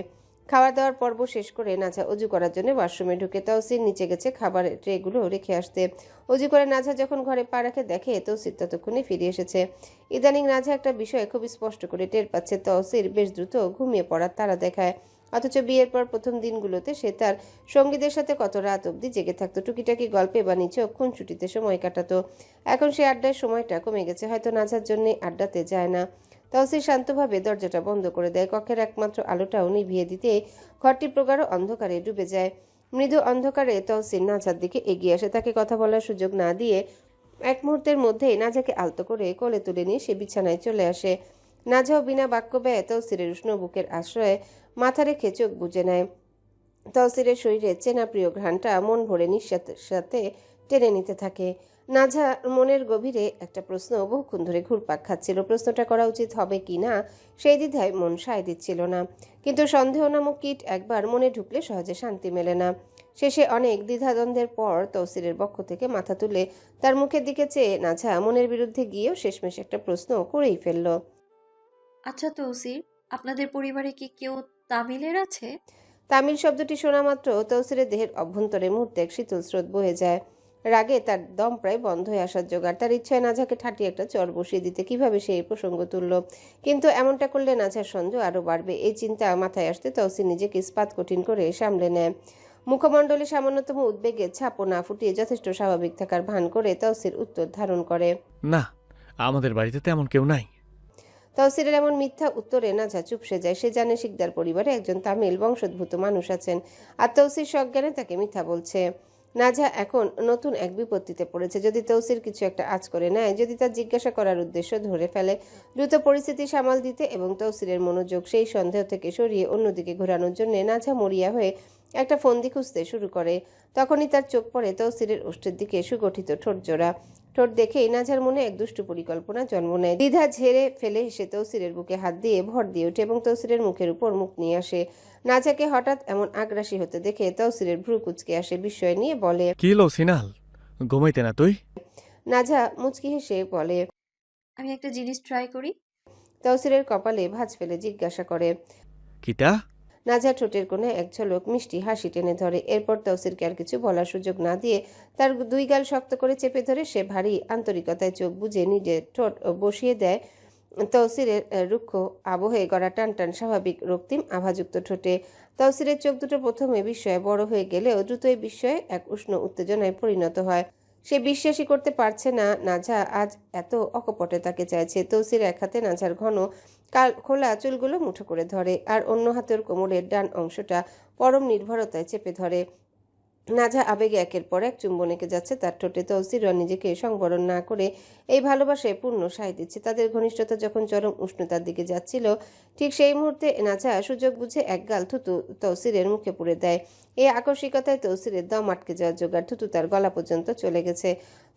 খাওয়া দাওয়ার পর্ব শেষ করে নাজা অজু করার জন্য ওয়াশরুমে ঢুকে। তৌসির নিচে গেছে খাবারের ট্রেগুলো রেখে আসতে। অজু করে নাজা যখন ঘরে পা রাখে দেখে তৌসির ততক্ষণে ফিরে এসেছে। ইদানিং নাজা একটা বিষয় খুব স্পষ্ট করে টের পাচ্ছে, তৌসির বেশ দ্রুত ঘুমিয়ে পড়ার তাড়া দেখায়। অথচ বিয়ের পর প্রথম দিনগুলোতে সে তার সঙ্গীদের সাথে কত রাত অবধি জেগে থাকতো, টুকিটাকি গল্পে বা নিচেও খুনছুটিতে সময় কাটাতো। এখন সে আড্ডার সময়টা কমে গেছে, হয়তো নাজার জন্যে আড্ডাতে যায় না। তৌসির শান্তভাবে দরজাটা বন্ধ করে দেয়। কক্ষের একমাত্র আলোটাও নিভিয়ে দিতে ঘরটি প্রগাঢ় অন্ধকারে ডুবে যায়। মৃদু অন্ধকারে তৌসির নাজার দিকে এগিয়ে আসে। তাকে কথা বলার সুযোগ না দিয়ে এক মুহূর্তের মধ্যেই নাজাকে আলতো করে কোলে তুলে নিয়ে সে বিছানায় চলে আসে। নাজাও বিনা বাক্য ব্যয়ে তৌসিরের উষ্ণ বুকের আশ্রয়ে মাথা রেখে চোখ বুজে নেয়। তৌসিরের শরীরে চেনা প্রিয় ঘ্রাণটা মন ভরে নিঃশ্বাসের সাথে টেনে নিতে থাকে। নাজা মনের গভীরে একটা প্রশ্ন বহুক্ষণ ধরে ঘুরপাক খাচ্ছিল। প্রশ্নটা করা উচিত হবে কি না সেই দ্বিধায় মন সায় দিচ্ছিল না। কিন্তু সন্দেহ নামক কীট একবার মনে ঢুকলে সহজে শান্তি মেলে না। শেষে অনেক দ্বিধাদ্বন্দ্বের পর তৌসিরের বক্ষ থেকে মাথা তুলে তার মুখের দিকে চেয়ে নাজা মনের বিরুদ্ধে গিয়েও শেষমেশ একটা প্রশ্ন করেই ফেলল। আচ্ছা তৌসির, আপনাদের পরিবারে কি কেউ তামিলের আছে? তামিল শব্দটি শোনা মাত্র তৌসিরের দেহের অভ্যন্তরে মুহূর্তে এক শীতল স্রোত বয়ে যায়। রাগে তার দম প্রায় বন্ধ হয়ে আসার জোগাড়। তার ইচ্ছায় নাজাকে ঠাটিয়ে একটা চর বসিয়ে দিতে কিভাবে সে এই প্রসঙ্গ তুলল, কিন্তু এমনটা করলে নাজার সন্দেহ আরও বাড়বে। এই চিন্তা মাথায় আসতে তৌসির নিজেকে ইস্পাত কঠিন করে সামলে নেয়। মুখমণ্ডলে সামান্যতম উদ্বেগের ছাপও না ফুটিয়ে যথেষ্ট স্বাভাবিক থাকার ভান করে তৌসির উত্তর ধারণ করে, না, আমাদের বাড়িতে তেমন কেউ নাই। তৌসিরের এমন মিথ্যা উত্তরে নাজা চুপসে যায়। সে জানে শিকদার পরিবারে একজন তামিল বংশোদ্ভূত মানুষ আছেন, আর তৌসির সজ্ঞানে তাকে মিথ্যা বলছে। নাজা এখন নতুন এক বিপত্তিতে পড়েছে। যদি তৌসির কিছু একটা আঁচ করে নেয়, যদি তার জিজ্ঞাসা করার উদ্দেশ্য ধরে ফেলে, দ্রুত পরিস্থিতি সামাল দিতে এবং তৌসিরের মনোযোগ সেই সন্দেহ থেকে সরিয়ে অন্যদিকে ঘোরানোর জন্য নাজা মরিয়া হয়ে একটা ফন্দি খুঁজতে শুরু করে। তখনই তার চোখ পড়ে তৌসিরের ওষ্ঠের দিকে সুগঠিত ঠোঁট জোড়া। ঠোঁট দেখেই নাজার মনে এক দুষ্টু পরিকল্পনা জন্ম নেয়। দ্বিধা ঝেড়ে ফেলে সে তৌসিরের বুকে হাত দিয়ে ভর দিয়ে ওঠে এবং তৌসিরের মুখের উপর মুখ নিয়ে আসে। নাজাকে হঠাৎ এমন আগ্রাসী হতে দেখে তৌসিরের ভ্রু কুচকে আসে। বিস্ময় নিয়ে বলে, কি লো সিনাল, ঘুমাইতে না তুই? নাজা মুচকি হেসে বলে, আমি একটা জিনিস ট্রাই করি। তৌসিরের কপালে ভাঁজ ফেলে জিজ্ঞাসা করে। কিতা? নাজা ঠোঁটের কোণে এক ঝলক মিষ্টি হাসি টেনে ধরে। এরপর তৌসিরকে আর কিছু বলার সুযোগ না দিয়ে তার দুই গাল শক্ত করে চেপে ধরে সে ভারী আন্তরিকতায় চোখ বুজে নিজের ঠোঁট বসিয়ে দেয় তৌসিরের রুক্ষ আবহে গড়া টান টান স্বাভাবিক রক্তিম আভাযুক্ত ঠোঁটে। তৌসিরের চোখ দুটো প্রথমে বিস্ময়ে বড় হয়ে গেলেও দ্রুতই বিস্ময়ে এক উষ্ণ উত্তেজনায় পরিণত হয়। সে বিশ্বাসই করতে পারছে না নাজা আজ এত অকপটে তাকে চাইছে। তৌসির এক হাতে নাজার ঘন খোলা চুলগুলো মুঠো করে ধরে, আর অন্য হাতের কোমরের ডান অংশটা পরম নির্ভরতায় চেপে ধরে। নাজা আবেগে একের পর এক চুম্বন এঁকে যাচ্ছে তার ঠোঁটে। তৌসিরও নিজেকে সংবরণ না করে এই ভালোবাসায় পূর্ণ সায় দিচ্ছে। তাদের ঘনিষ্ঠতা যখন চরম উষ্ণতার দিকে যাচ্ছিল, ঠিক সেই মুহূর্তে নাজা সুযোগ বুঝে এক গাল থুতু তৌসিরের মুখে পুরে দেয়। এই আকস্মিকতায় তৌসিরের দম আটকে যাওয়ার জোগাড়। থুতু তার গলা পর্যন্ত চলে গেছে।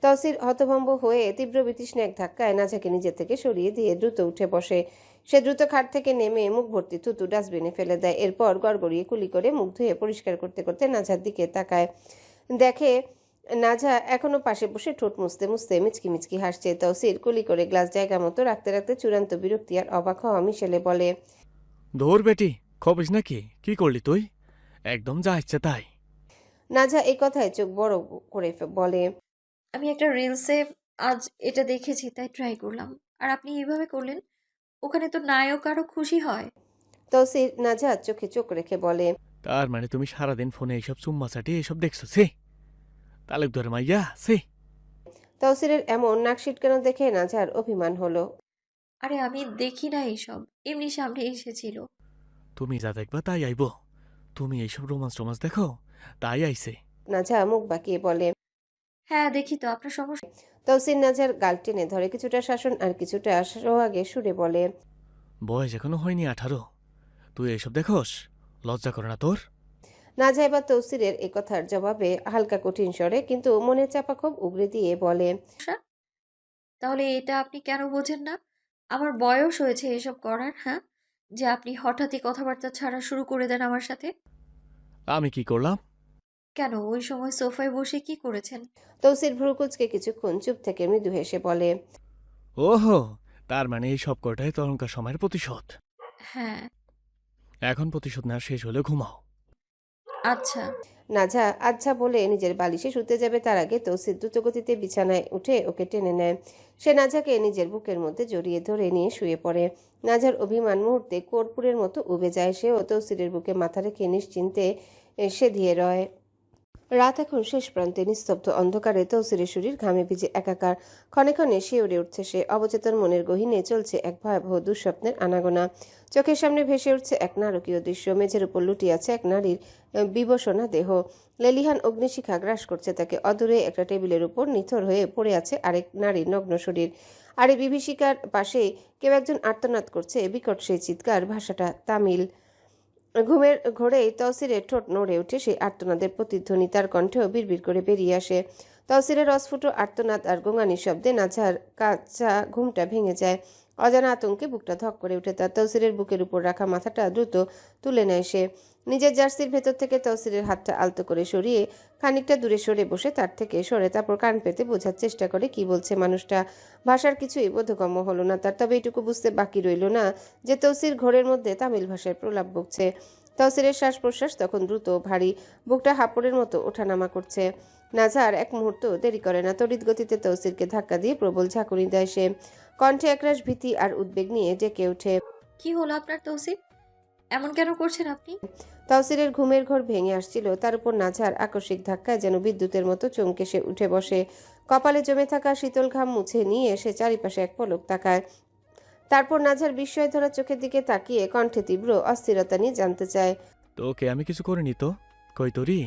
তৌসির হতভম্ব হয়ে তীব্র বিতৃষ্ণা এক ধাক্কায় নাজাকে নিজে থেকে সরিয়ে দিয়ে দ্রুত উঠে বসে। সে দ্রুত খাট থেকে নেমে মুখ ভর্তি থুতু ডাস্টবিনে ফেলে দেয়। এরপর গড়গড়িয়ে কুলি করে মুখ ধুয়ে পরিষ্কার করতে করতে নাজার দিকে তাকায়। দেখে নাজা এখনো পাশে বসে ঠোঁট মুছতে মুছতে মিচকি মিচকি হাসছে। তৌসির কুলি করে গ্লাস জায়গা মতো রাখতে রাখতে চূড়ান্ত বিরক্তি আর অবাক হওয়া মিশেলে বলে, ধর বেটি, খবিস নাকি? কি করলি তুই? একদম যা ইচ্ছে তাই। নাজা এই কথায় চোখ বড় করে বলে। আমি একটা রিলসে আজ এটা দেখেছি তাই ট্রাই করলাম। আর আপনি এইভাবে করলেন? ওখানে তো নায়ক আরো খুশি হয়। তৌসির নাজার চোখে চোখ রেখে বলে। তার মানে তুমি সারাদিন ফোনে এইসব চুম্মা চাটি এইসব দেখছো সে তালুকদার মাইয়া সে। তৌসিরের এমন নাক সিটকানো দেখে নাজার অভিমান হলো। আরে আমি দেখি না এইসব, এমনি সামনে এসেছিল। তুমি যা দেখবা তাই আইব। তুমি এইসব রোমান্স দেখো তাই আইছে। নাজা মুখ বাঁকিয়ে বলে। হ্যাঁ দেখি তো, আপনার সমস্যা। তৌসির নাজার গাল টেনে ধরে, কিছুটা শাসন আর কিছুটা সোহাগে সুরে বলে। বয়স এখনো হয়নি 18, তুই এইসব দেখোস? লজ্জা করে না তোর? নাজা এবার তৌসিরের এ কথার জবাবে হালকা কঠিন স্বরে কিন্তু মনের চাপা খুব উগরে দিয়ে বলে। তাহলে এটা আপনি কেন বোঝেন না? আমার বয়স হয়েছে এসব করার, হ্যাঁ? যে আপনি হঠাৎই কথাবার্তা ছাড়া শুরু করে দেন আমার সাথে। আমি কি করলাম? কেন ওই সময় সোফায় বসে কি করেছেন? তৌসির ভ্রুকুচকে কিছুক্ষণ চুপ থেকে মৃদু হেসে বলে। ওহো, তার মানে এই সব কটাই তখনকার সময়ের প্রতিশোধ। হ্যাঁ। এখন প্রতিশোধ নেওয়া শেষ হলে ঘুমাও। আচ্ছা। নাজা আচ্ছা বলে নিজের বালিশে শুতে যাবে তার আগে তৌসির দ্রুতগতিতে বিছানায় উঠে ওকে টেনে নেয়। সে নাজাকে নিজের বুকের মধ্যে জড়িয়ে ধরে নিয়ে শুয়ে পড়ে। নাজার অভিমান মুহূর্তে কর্পূরের মতো উবে যায়। সেও তৌসিরের বুকে মাথা রেখে নিশ্চিন্তে সে ধীরে রয়। রাত এখন শেষ প্রান্তে, নিস্তব্ধ অন্ধকারে তৌসিরের শরীর ঘামে ভিজে একাকার। ক্ষণে ক্ষণে শিউরে উঠছে সে। অবচেতন মনের গহীনে চলছে এক ভয়াবহ দুঃস্বপ্নের আনাগোনা। চোখের সামনে ভেসে উঠছে এক নারকীয় দৃশ্য। মেঝের উপর লুটিয়ে আছে এক নারীর বিবসনা দেহ। লেলিহান অগ্নিশিখা গ্রাস করছে তাকে। অদূরে একটা টেবিলের উপর নিথর হয়ে পড়ে আছে আরেক নারীর নগ্ন শরীর। আর এই বিভীষিকার পাশে কেউ একজন আর্তনাদ করছে। বিকট সেই চিৎকার, ভাষাটা তামিল। ঘুমের ঘোরেই তৌসিরের ঠোঁট নড়ে ওঠে সেই আর্তনাদের প্রতিধ্বনি। তার কণ্ঠেও বিড়বিড় করে বেরিয়ে আসে। তৌসিরের অস্ফুট আর্তনাদ আর গোঙানির শব্দে নাঝার কাঁচা ঘুমটা ভেঙে যায়। অজানা আতঙ্কে বুকটা ধক করে উঠে তার। তৌসিরের বুকের উপর রাখা মাথাটা দ্রুত তুলে নেয় সে। নিজের জার্সির ভেতর থেকে তৌসিরের হাতটা আলতো করে সরিয়ে খানিকটা দূরে সরে বসে তার থেকে সরে তারপর কান পেতে বোঝার চেষ্টা করে কি বলছে মানুষটা। ভাষার কিছুই বোধগম্য হলো না তার। তবে এটুকু বুঝতে বাকি রইল না যে তৌসির ঘোরের মধ্যে তামিল ভাষায় প্রলাপ বকছে। তৌসিরের শ্বাস প্রশ্বাস তখন দ্রুত, ভারী, বুকটা হাঁপড়ের মতো ওঠানামা করছে। নাজার এক মুহূর্ত দেরি করে না, তড়িৎ গতিতে তৌসিরকে ধাক্কা দিয়ে প্রবল ঝাঁকুনি দেয় সে। কণ্ঠে একরাশ ভীতি আর উদ্বেগ নিয়ে ডেকে ওঠে। কি হলো আপনার তৌসিফ? এমন কেন করছেন আপনি? তৌসিরের ঘুমের ঘোর ভেঙে আসছিল। তার উপর নাঝার আকস্মিক ধাক্কায় যেন বিদ্যুতের মতো চমকে সে উঠে বসে। কপালে জমে থাকা শীতল ঘাম মুছে নিয়ে সে চারিপাশে এক পলক তাকায়। তারপর নাঝার বিস্ময় ধরা চোখের দিকে তাকিয়ে কণ্ঠে তীব্র অস্থিরতা নিয়ে জানতে চায়। তোকে আমি কিছু করিনি তো? কই তোরি?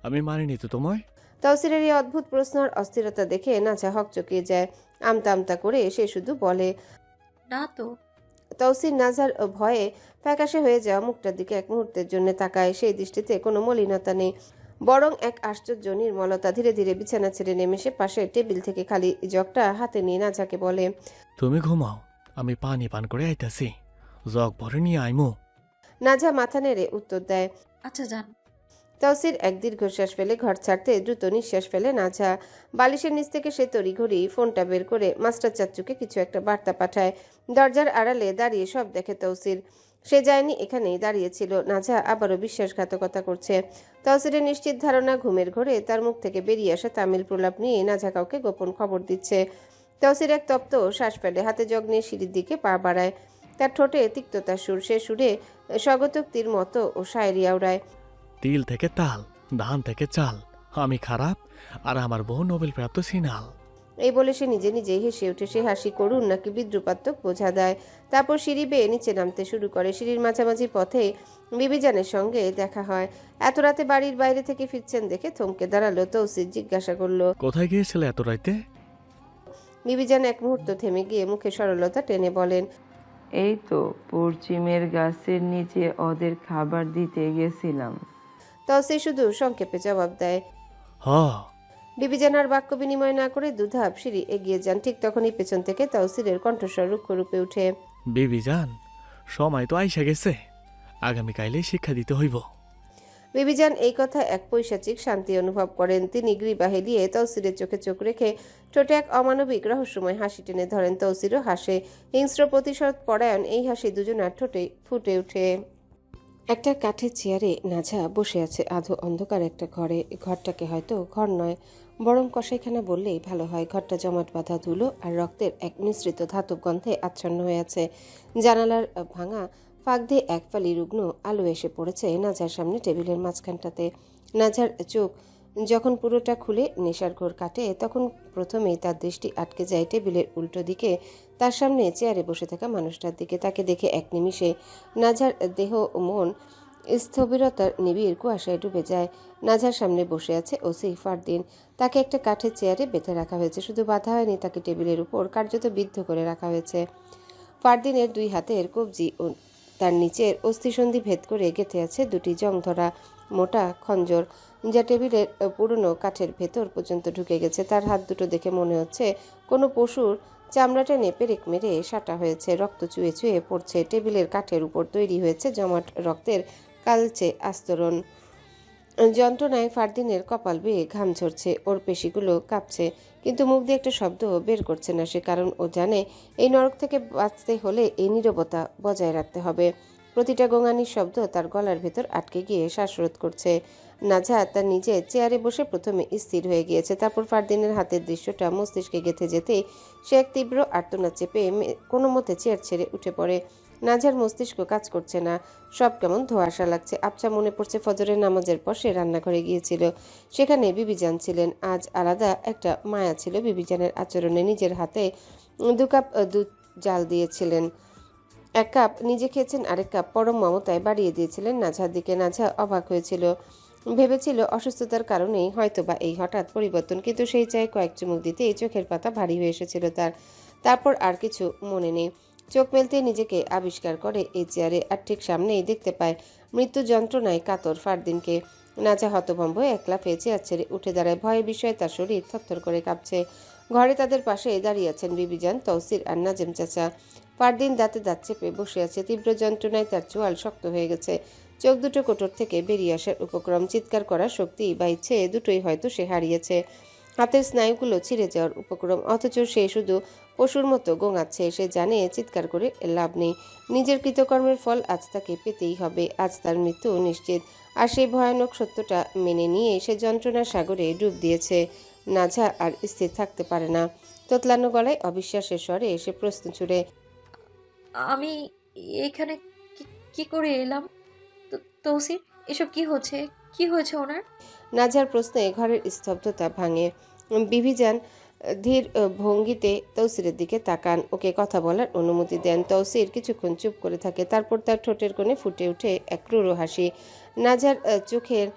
আমি মানিনি তো তোমায়? তৌসিরের এই অদ্ভুত প্রশ্ন আর অস্থিরতা দেখে নাঝা হকচকিয়ে যায়। আমতা আমতা করে সে শুধু বলে, না তো। তৌসির নাঝার ভয়ে ফ্যাকাশে হয়ে যাওয়া মুখটার দিকে এক মুহূর্তের জন্য তাকায়। সেই দৃষ্টিতে কোনো মলিনতা নেই, বরং এক আশ্চর্য নির্মলতা। ধীরে ধীরে বিছানা ছেড়ে নেমে সে পাশে টেবিল থেকে খালি জগটা হাতে নিয়ে নাঝাকে বলে। তুমি ঘুমাও, আমি পানি পান করে আইতাছি। জগ ভরে নিয়ে আইমু। নাঝা মাথা নেড়ে উত্তর দেয়। আচ্ছা যান। তৌসির এক দীর্ঘশ্বাস ফেলে ঘর ছাড়তে দ্রুত নিঃশ্বাস ফেলে নাঝা। বালিশের নিচ থেকে সে তড়িঘড়ি ফোনটা বের করে মাস্টার চাচ্চুকে কিছু একটা বার্তা পাঠায়। দরজার আড়ালে দাঁড়িয়ে সব দেখে তৌসির। সে যায়নি, এখানেই দাঁড়িয়েছিল। নাঝা আবারও বিশ্বাসঘাতকতা করছে। তৌসিরের নিশ্চিত ধারণা ঘুমের ঘোরে তার মুখ থেকে বেরিয়ে আসা তামিল প্রলাপ নিয়ে নাঝা কাউকে গোপন খবর দিচ্ছে। তৌসির এক তপ্ত শ্বাস ফেলে হাতে জগ নিয়ে সিঁড়ির দিকে পা বাড়ায়। তার ঠোঁটে তিক্ততার সুর। সে সুরে স্বগতোক্তির মতো ও শায়েরি আওড়ায়। তিল থেকে তাল, ধান থেকে চাল, আমি খারাপ আর আমার বউ নোবেল প্রাপ্ত সিনাল। এই বলে সে নিজে নিজে হেসে উঠে। সে হাসি করুন নাকি বিদ্রুপাত্মক বোঝা দেয়। তারপর সিঁড়ি বেয়ে নিচে নামতে শুরু করে। সিঁড়ির মাঝামাঝি পথে বিবিজানের সঙ্গে দেখা হয়। এত রাতে বাড়ির বাইরে থেকে ফিরছেন দেখে থমকে দাঁড়ালো তৌসির। জিজ্ঞাসা করলো, কোথায় গিয়েছিলে এত রাইতে? বিবিজান এক মুহূর্ত থেমে গিয়ে মুখে সরলতা টেনে বলেন, এই তো পশ্চিমের গাছের নিচে ওদের খাবার দিতে গেছিলাম। তৌসির শুধু সংক্ষেপে জবাব দেয়। হ। বিবিজান আর বাক্য বিনিময় না করে দুধাপ সিঁড়ি এগিয়ে যান। ঠিক তখনই পেছন থেকে তৌসিরের কণ্ঠস্বর রুক্ষ রূপে উঠে। বিবি যান, সময় তো আইসা গেছে, আগামীকাইলে শিক্ষা দিতে হইব। বিবিজান এই কথা এক পৈশাচিক শান্তি অনুভব করেন। তিনি গ্রীবা হেলিয়ে তৌসিরের চোখে চোখ রেখে ঠোঁটে এক অমানবিক রহস্যময় হাসি টেনে ধরেন। তৌসিরও হাসে। হিংস্র প্রতিশোধ পরায়ণ এই হাসি দুজনার ঠোঁটে ফুটে ওঠে। একটা কাঠের চেয়ারে নাঝা বসে আছে আধো অন্ধকার একটা ঘরে। ঘরটাকে হয়তো ঘর নয়, বরং কসাইখানা বললেই ভালো হয়। ঘরটা জমাট বাঁধা ধুলো আর রক্তের এক মিশ্রিত ধাতব গন্ধে আচ্ছন্ন হয়ে আছে। জানালার ভাঙা ফাঁক দিয়ে এক ফালি রুগ্ন আলো এসে পড়েছে নাঝার সামনে টেবিলের মাঝখানটাতে। নাঝার চোখ যখন পুরোটা খুলে নেশার ঘোর কাটে, তখন প্রথমেই তার দৃষ্টি আটকে যায় টেবিলের উল্টো দিকে তার সামনে চেয়ারে বসে থাকা মানুষটার দিকে। তাকে দেখে এক নিমিষে নাঝার দেহ ও মন স্থবিরতার নিবিড় কুয়াশায় ডুবে যায়। নাঝার সামনে বসে আছে ওসি ফারদিন। তাকে একটা কাঠের চেয়ারে বেঁধে রাখা হয়েছে, শুধু বাঁধা হয়নি, তাকে টেবিলের উপর কার্যত বিদ্ধ করে রাখা হয়েছে। ফারদিনের দুই হাতের কবজি ও তার নিচের অস্থিসন্ধি ভেদ করে গেঁথে আছে দুটি জং ধরা মোটা খঞ্জর, যা টেবিলের পুরনো কাঠের ভেতর পর্যন্ত ঢুকে গেছে। তার হাত দুটো দেখে মনে হচ্ছে কোনো পশুর চামড়াটা পেরেক মেরে সাটা হয়েছে। রক্ত চুয়ে চুয়ে পড়ছে। টেবিলের কাঠের উপর তৈরি হয়েছে জমাট রক্তের কালচে আস্তরণ। যন্ত্রণায় ফারদিনের কপাল বেয়ে ঘাম ঝরছে, ওর পেশিগুলো কাঁপছে, কিন্তু মুখ দিয়ে একটা শব্দ বের করছে না সে, কারণ ও জানে এই নরক থেকে বাঁচতে হলে এই নীরবতা বজায় রাখতে হবে। প্রতিটা গোঙানির শব্দ তার গলার ভেতর আটকে গিয়ে শ্বাসরোধ করছে। নাঝা তার নিজে চেয়ারে বসে প্রথমে স্থির হয়ে গিয়েছে, তারপর ফারদিনের হাতের দৃশ্যটা মস্তিষ্কে গেঁথে যেতেই সে এক তীব্র আর্তনাদ চেপে কোনো মতে চেয়ার ছেড়ে উঠে পড়ে। নাঝার মস্তিষ্ক কাজ করছে না, সব কেমন ধোঁয়াশা লাগছে। আবছা মনে পড়ছে ফজরের নামাজের পর সে রান্নাঘরে গিয়েছিল, সেখানে বিবিজান ছিলেন। আজ আলাদা একটা মায়া ছিল বিবিজানের আচরণে। নিজের হাতে 2 কাপ দুধ জাল দিয়েছিলেন, 1 কাপ নিজে খেয়েছেন, আরেক কাপ পরম মমতায় বাড়িয়ে দিয়েছিলেন নাঝার দিকে। নাঝা অবাক হয়েছিল, ভেবেছিল অসুস্থতার কারণেই হয়তোবা এই হঠাৎ পরিবর্তন, কিন্তু সেই চায়ে কয়েক চুমুক দিতেই চোখের পাতা ভারী হয়ে এসেছিল তার। তারপর আর কিছু মনে নেই। চোখ মেলতে নিজেকে আবিষ্কার করে এই চেয়ারে, আর ঠিক সামনেই দেখতে পায় মৃত্যু যন্ত্রণায় কাতর ফারদিনকে। নাচা হতভম্ব এক লাফে চেয়ার ছেড়ে উঠে দাঁড়ায়। ভয়ে বিষয়ে তার শরীর থরথর করে কাঁপছে। ঘরে তাদের পাশে দাঁড়িয়ে আছেন বিবিজান, তৌসির আর নাজেম চাচা। ফারদিন দাঁতে দাঁত চেপে বসে আছে। তীব্র যন্ত্রণায় তার চোয়াল শক্ত হয়ে গেছে, চোখ দুটো কোটর থেকে বেরিয়ে আসার উপক্রম। চিৎকার করার শক্তি বা ইচ্ছে দুটোই হয়তো সে হারিয়েছে। হাতের স্নায়ুগুলো ছিঁড়ে যাওয়ার উপক্রম, অথচ সে শুধু পশুর মতো গোঙাচ্ছে। সে জানে চিৎকার করে লাভ নেই, নিজের কৃতকর্মের ফল আজ তাকে পেতেই হবে। আজ তার মৃত্যু নিশ্চিত, আর সেই ভয়ানক সত্যটা মেনে নিয়ে সে যন্ত্রণার সাগরে ডুব দিয়েছে। নাঝা আর স্থির থাকতে পারে না। তোতলানো গলায় অবিশ্বাসের স্বরে সে প্রশ্ন ছুড়ে, আমি এখানে কি কি করে এলাম? তৌসির, এসব কি হচ্ছে? কি হয়েছে ওনার? নাঝার প্রশ্নে ঘরের স্তব্ধতা ভাঙে। বিবিজান ধীর ভঙ্গিতে তৌসিরের দিকে তাকান, ওকে কথা বলার অনুমতি দেন। তৌসির কিছুক্ষণ চুপ করে থাকে, তারপর তার ঠোঁটের কোণে ফুটে ওঠে এক ক্রূর হাসি। নাঝার চোখের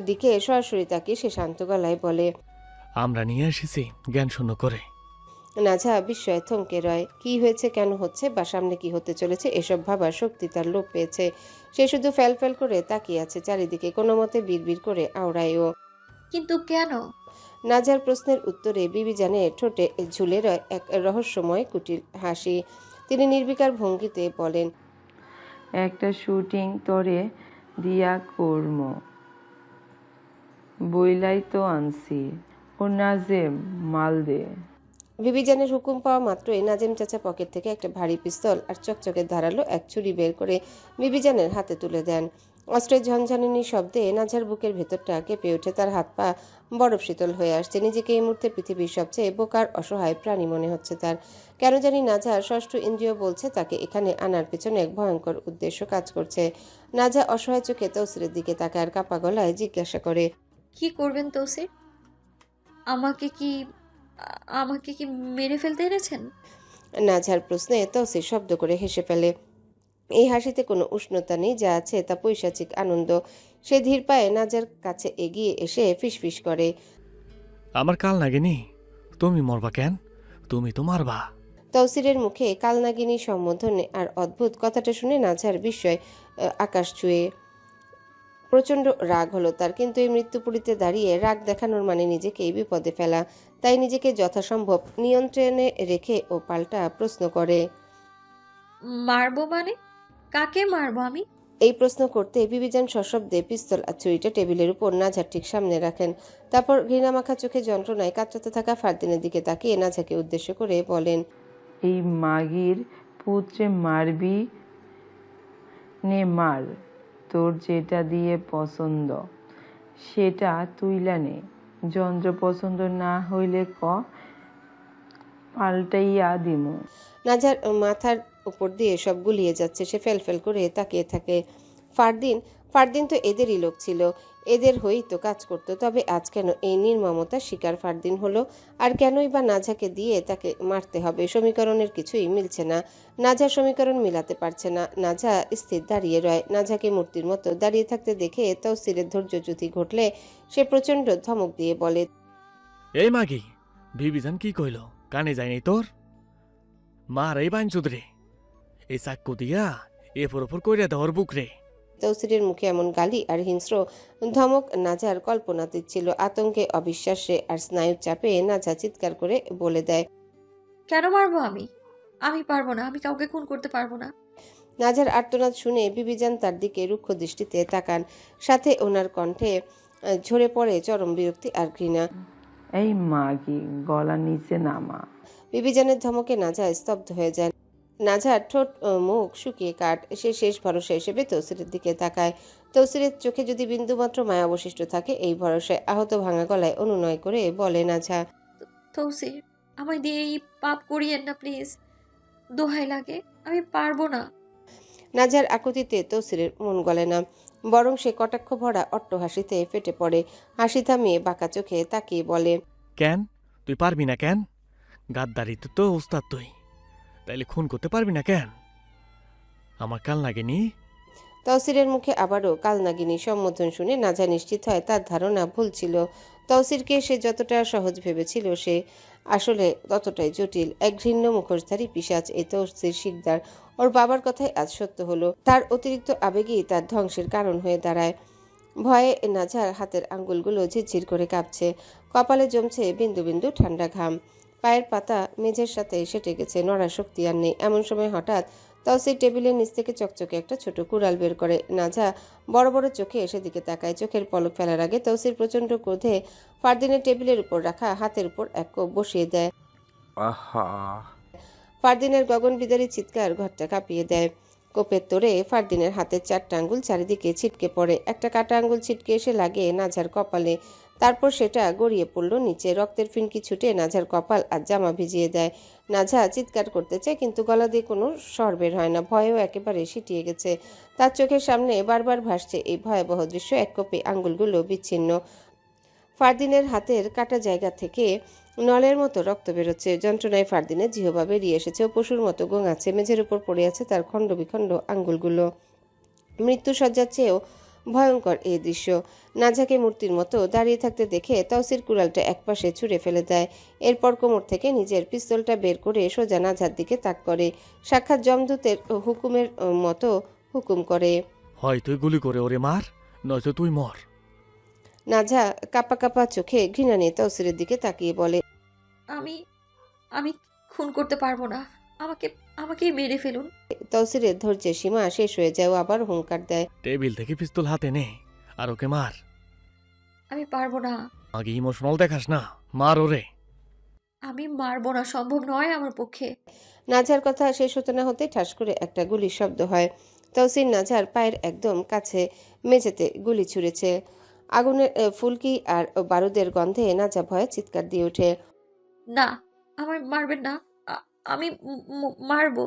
দিকে সরাসরি তাকিয়ে সে শান্ত গলায় বলে, আমরা নিয়ে এসেছি জ্ঞান শূন্য করে। নাঝা বিস্ময়ে থমকে রয়। কি হয়েছে, কেন হচ্ছে, বা সামনে কি হতে চলেছে এসব ভাবার শক্তি তার লোপ পেয়েছে। সে শুধু ফ্যাল করে তাকিয়ে আছে চারিদিকে, কোনো মতে বিড়বিড় করে আওড়ায় ও। কিন্তু কেন? নাজার প্রশ্নের উত্তরে বিবিজানের ঠোঁটে ঝুলে রয় এক রহস্যময় কুটিল হাসি। তিনি নির্বিকার ভঙ্গিতে বলেন, একটা শুটিং তরে দিয়া কর্ম বইলাই তো আনছি, ও নাজেম মাল দে। বিবিজানের হুকুম পাওয়া মাত্রই নাজেম চাচা পকেট থেকে একটা ভারী পিস্তল আর চকচকে ধারালো এক ছুরি বের করে বিবিজানের হাতে তুলে দেন। অস্ত্রের ঝনঝনানি শব্দে নাঝার বুকের ভেতরটা কেঁপে ওঠে, তার হাত পা বরফ শীতল হয়ে আসছে। নিজেকে এই মুহূর্তে পৃথিবীর সবচেয়ে বোকার অসহায় প্রাণী মনে হচ্ছে তার। কেন জানি নাঝার ষষ্ঠ ইন্দ্রিয় বলছে তাকে এখানে আনার পেছনে এক ভয়ঙ্কর উদ্দেশ্য কাজ করছে। নাঝা অসহায় চোখে তৌসিরের দিকে তাকায় আর কাপা গলায় জিজ্ঞাসা করে, কি করবেন তৌসির? আমাকে কি আমাকে কি মেরে ফেলতে এনেছেন? নাঝার প্রশ্নে তৌসির শব্দ করে হেসে ফেলে। এই হাসিতে কোনো উষ্ণতা নেই, যা আছে তা পৈশাচিক আনন্দ। সে ধীর পায়ে নাজার কাছে এগিয়ে এসে ফিসফিস করে, আমার কাল লাগেনি, তুমি মরবা কেন? তুমি তো মারবা। তৌসিরের মুখে কালনাগিনী সম্বোধনে আর অদ্ভুত কথাটা শুনে নাঝার বিস্ময় আকাশ ছুঁয়ে। প্রচণ্ড রাগ হলো তার, কিন্তু এই মৃত্যুপুরীতে দাঁড়িয়ে রাগ দেখানোর মানে নিজেকে এই বিপদে ফেলা। তাই নিজেকে যথাসম্ভব নিয়ন্ত্রণে রেখে ও পাল্টা প্রশ্ন করে, মারবো মানে? কাকে মারবো আমি? এই প্রশ্ন করতে বিবিজান সশব্দে পিস্তল আর ছুরিটা টেবিলের উপর নাঝার ঠিক সামনে রাখেন। তারপর ঘৃণামাখা চোখে যন্ত্রণায় কাতরাতে থাকা ফারদিনের দিকে তাকিয়ে নাঝাকে উদ্দেশ্য করে বলেন, এই মাগির পুত্রে মারবি নে মার, তোর যেটা দিয়ে পছন্দ সেটা তুইলা নে। যন্ত্র পছন্দ না হইলে পাল্টাইয়া দিমু। নাজার মাথার উপর দিয়ে সব গুলিয়ে যাচ্ছে, সে ফেল করে তাকিয়ে থাকে। ফারদিন ফারদিন তো এদেরই লোক ছিল, এদের হয়েই তো কাজ করতো। তবে আজ কেন এই নির্মমতার শিকার ফারদিন হলো? আর কেনই বা নাজাকে দিয়ে তাকে মারতে হবে? সমীকরণের কিছুই মিলছে না। নাজা সমীকরণ মিলাতে পারছে না। নাজা স্থির দাঁড়িয়ে রয়। নাজাকে মূর্তির মতো দাঁড়িয়ে থাকতে দেখে তৌসিরের ধৈর্যচ্যুতি ঘটলে সে প্রচণ্ড ধমক দিয়ে বলে, এই মাগি, বিবিজান কি কইল? কানে যায়নি তোর? মার এই বাইন চুদরে, এই চাক্কু দিয়া এরপর ওপর কইরা দেওয়ার বুক রে। তৌসিরের মুখে এমন গালি আর হিংস্র ধমক নাজার কল্পনাতীত ছিল। আতঙ্কে, অবিশ্বাসে আর স্নায়ুর চাপে নাজা চিৎকার করে বলে দেয়, কেন মারবো আমি? আমি পারবো না, আমি কাউকে খুন করতে পারবো না। নাজার আর্তনাদ শুনে বিবিজান তার দিকে রুক্ষ দৃষ্টিতে তাকান। সাথে ওনার কণ্ঠে ঝরে পড়ে চরম বিরক্তি আর ঘৃণা। এই মাগি, গলা নিচে নামা। বিবিজানের ধমকে নাজা স্তব্ধ হয়ে যায়। নাজার ঠোঁট ও মুখ শুকিয়ে কাঠ। সে শেষ ভরসা হিসেবে তৌসিরের দিকে তাকায়। তৌসিরের চোখে যদি বিন্দুমাত্র মায়া অবশিষ্ট থাকে, এই ভরসায় আহত ভাঙা গলায় অনুনয় করে বলে নাজা, তৌসির, আমায় দিয়ে এই পাপ করিয়েন না প্লিজ, দোহাই লাগে, আমি পারবো না। নাজার আকুতিতে তৌসিরের মন গলে না, বরং সে কটাক্ষ ভরা অট্টহাসিতে ফেটে পড়ে। হাসি থামিয়ে বাঁকা চোখে তাকিয়ে বলে, কেন তুই পারবি না কেন? গাদ্দারিতে তো উস্তাদ তুই, তাইলে খুন করতে পারবি না কেন? আমার কাল লাগেনি? তৌসিরের মুখে আবারও কালনাগিনী সম্বোধন শুনে নাজা নিশ্চিত হয় তার ধারণা ভুল ছিল। তৌসিরকে সে যতটা সহজ ভেবেছিল, সে আসলে ততটাই জটিল। এক ঘৃণ্য মুখোশধারী পিশাচ এই তৌসির শিকদার। ওর বাবার কথাই আজ সত্য হলো। তার অতিরিক্ত আবেগই তার ধ্বংসের কারণ হয়ে দাঁড়ায়। ভয়ে নাজার হাতের আঙ্গুলগুলো ঝিরঝির করে কাঁপছে। কপালে জমছে বিন্দু বিন্দু ঠান্ডা ঘাম। পায়ের পাতা মেঝের সাথে সেটে গেছে, নড়ার শক্তি আর নেই। এমন সময় হঠাৎ তৌসির টেবিলের নিচ থেকে চকচকে একটা ছোট কুড়াল বের করে। নাজা বড় বড় চোখে সেদিকে তাকায়। চোখের পলক ফেলার আগে তৌসির প্রচণ্ড ক্রোধে ফারদিনের টেবিলের উপর রাখা হাতের উপর এক কোপ বসিয়ে দেয়। আহা! ফারদিনের গগনবিদারী চিৎকার ঘরটা কাঁপিয়ে দেয়। কোপের তোড়ে ফারদিনের হাতের 4টা আঙ্গুল চারিদিকে ছিটকে পড়ে। একটা কাটা আঙ্গুল ছিটকে এসে লাগে নাজার কপালে। তারপর সেটা গড়িয়ে পড়ল নিচে। রক্তের ফিনকি ছুটে নাজার কপাল আর জামা ভিজিয়ে দেয়। নাজা চিৎকার করতে চায়, কিন্তু গলা দিয়ে কোনো স্বর বের হয় না। ভয়েও একেবারে সিটিয়ে গেছে। তার চোখের সামনে বারবার ভাসছে এই ভয়াবহ দৃশ্য। এক কোপে আঙ্গুলগুলো বিচ্ছিন্ন। ফারদিনের হাতের কাটা জায়গা থেকে নলের মতো রক্ত বেরোচ্ছে। যন্ত্রণায় ফারদিনের জিহবা বেরিয়ে এসেছে। ও পশুর মতো গোঙাচ্ছে। মেঝের উপর পড়ে আছে তার খণ্ড বিখণ্ড আঙ্গুলগুলো। মৃত্যুসজ্জার চেয়েও ভয়ঙ্কর এই দৃশ্য। নাজাকে মূর্তির মতো দাঁড়িয়ে থাকতে দেখে তৌসির কুড়ালটা একপাশে ছুঁড়ে ফেলে দেয়। এরপর কোমর থেকে নিজের পিস্তলটা বের করে সোজা নাজার দিকে তাক করে। সাক্ষাৎ যমদূতের হুকুমের মতো হুকুম করে। হয় তুই গুলি করে ওরে মার, নয়তো তুই মর। নাজা কাপা কাপা চোখে ঘৃণা নিয়ে তৌসিরের দিকে তাকিয়ে বলে, আমি আমি খুন করতে পারবো না, আমাকেই মেরে ফেলুন। তৌসিরের ধৈর্যের সীমা শেষ হয়ে যায়। ও আবার হুঙ্কার দেয়, টেবিল থেকে পিস্তল হাতে নে আর ওকে মার। আমি পারবো না, আগে ইমোশনাল দেখাস না, মার ওরে। আমি মারবো না, সম্ভব নয় আমার পক্ষে। নাজার কথা শেষ হতে না হতে ঠাস করে একটা গুলির শব্দ হয়। তৌসির নাজার পায়ের একদম কাছে মেঝেতে গুলি ছুঁড়েছে। আগুনের ফুলকি আর বারুদের গন্ধে নাজা ভয়ে চিৎকার দিয়ে ওঠে। না, আমার মারবেন না, আমি মারবো।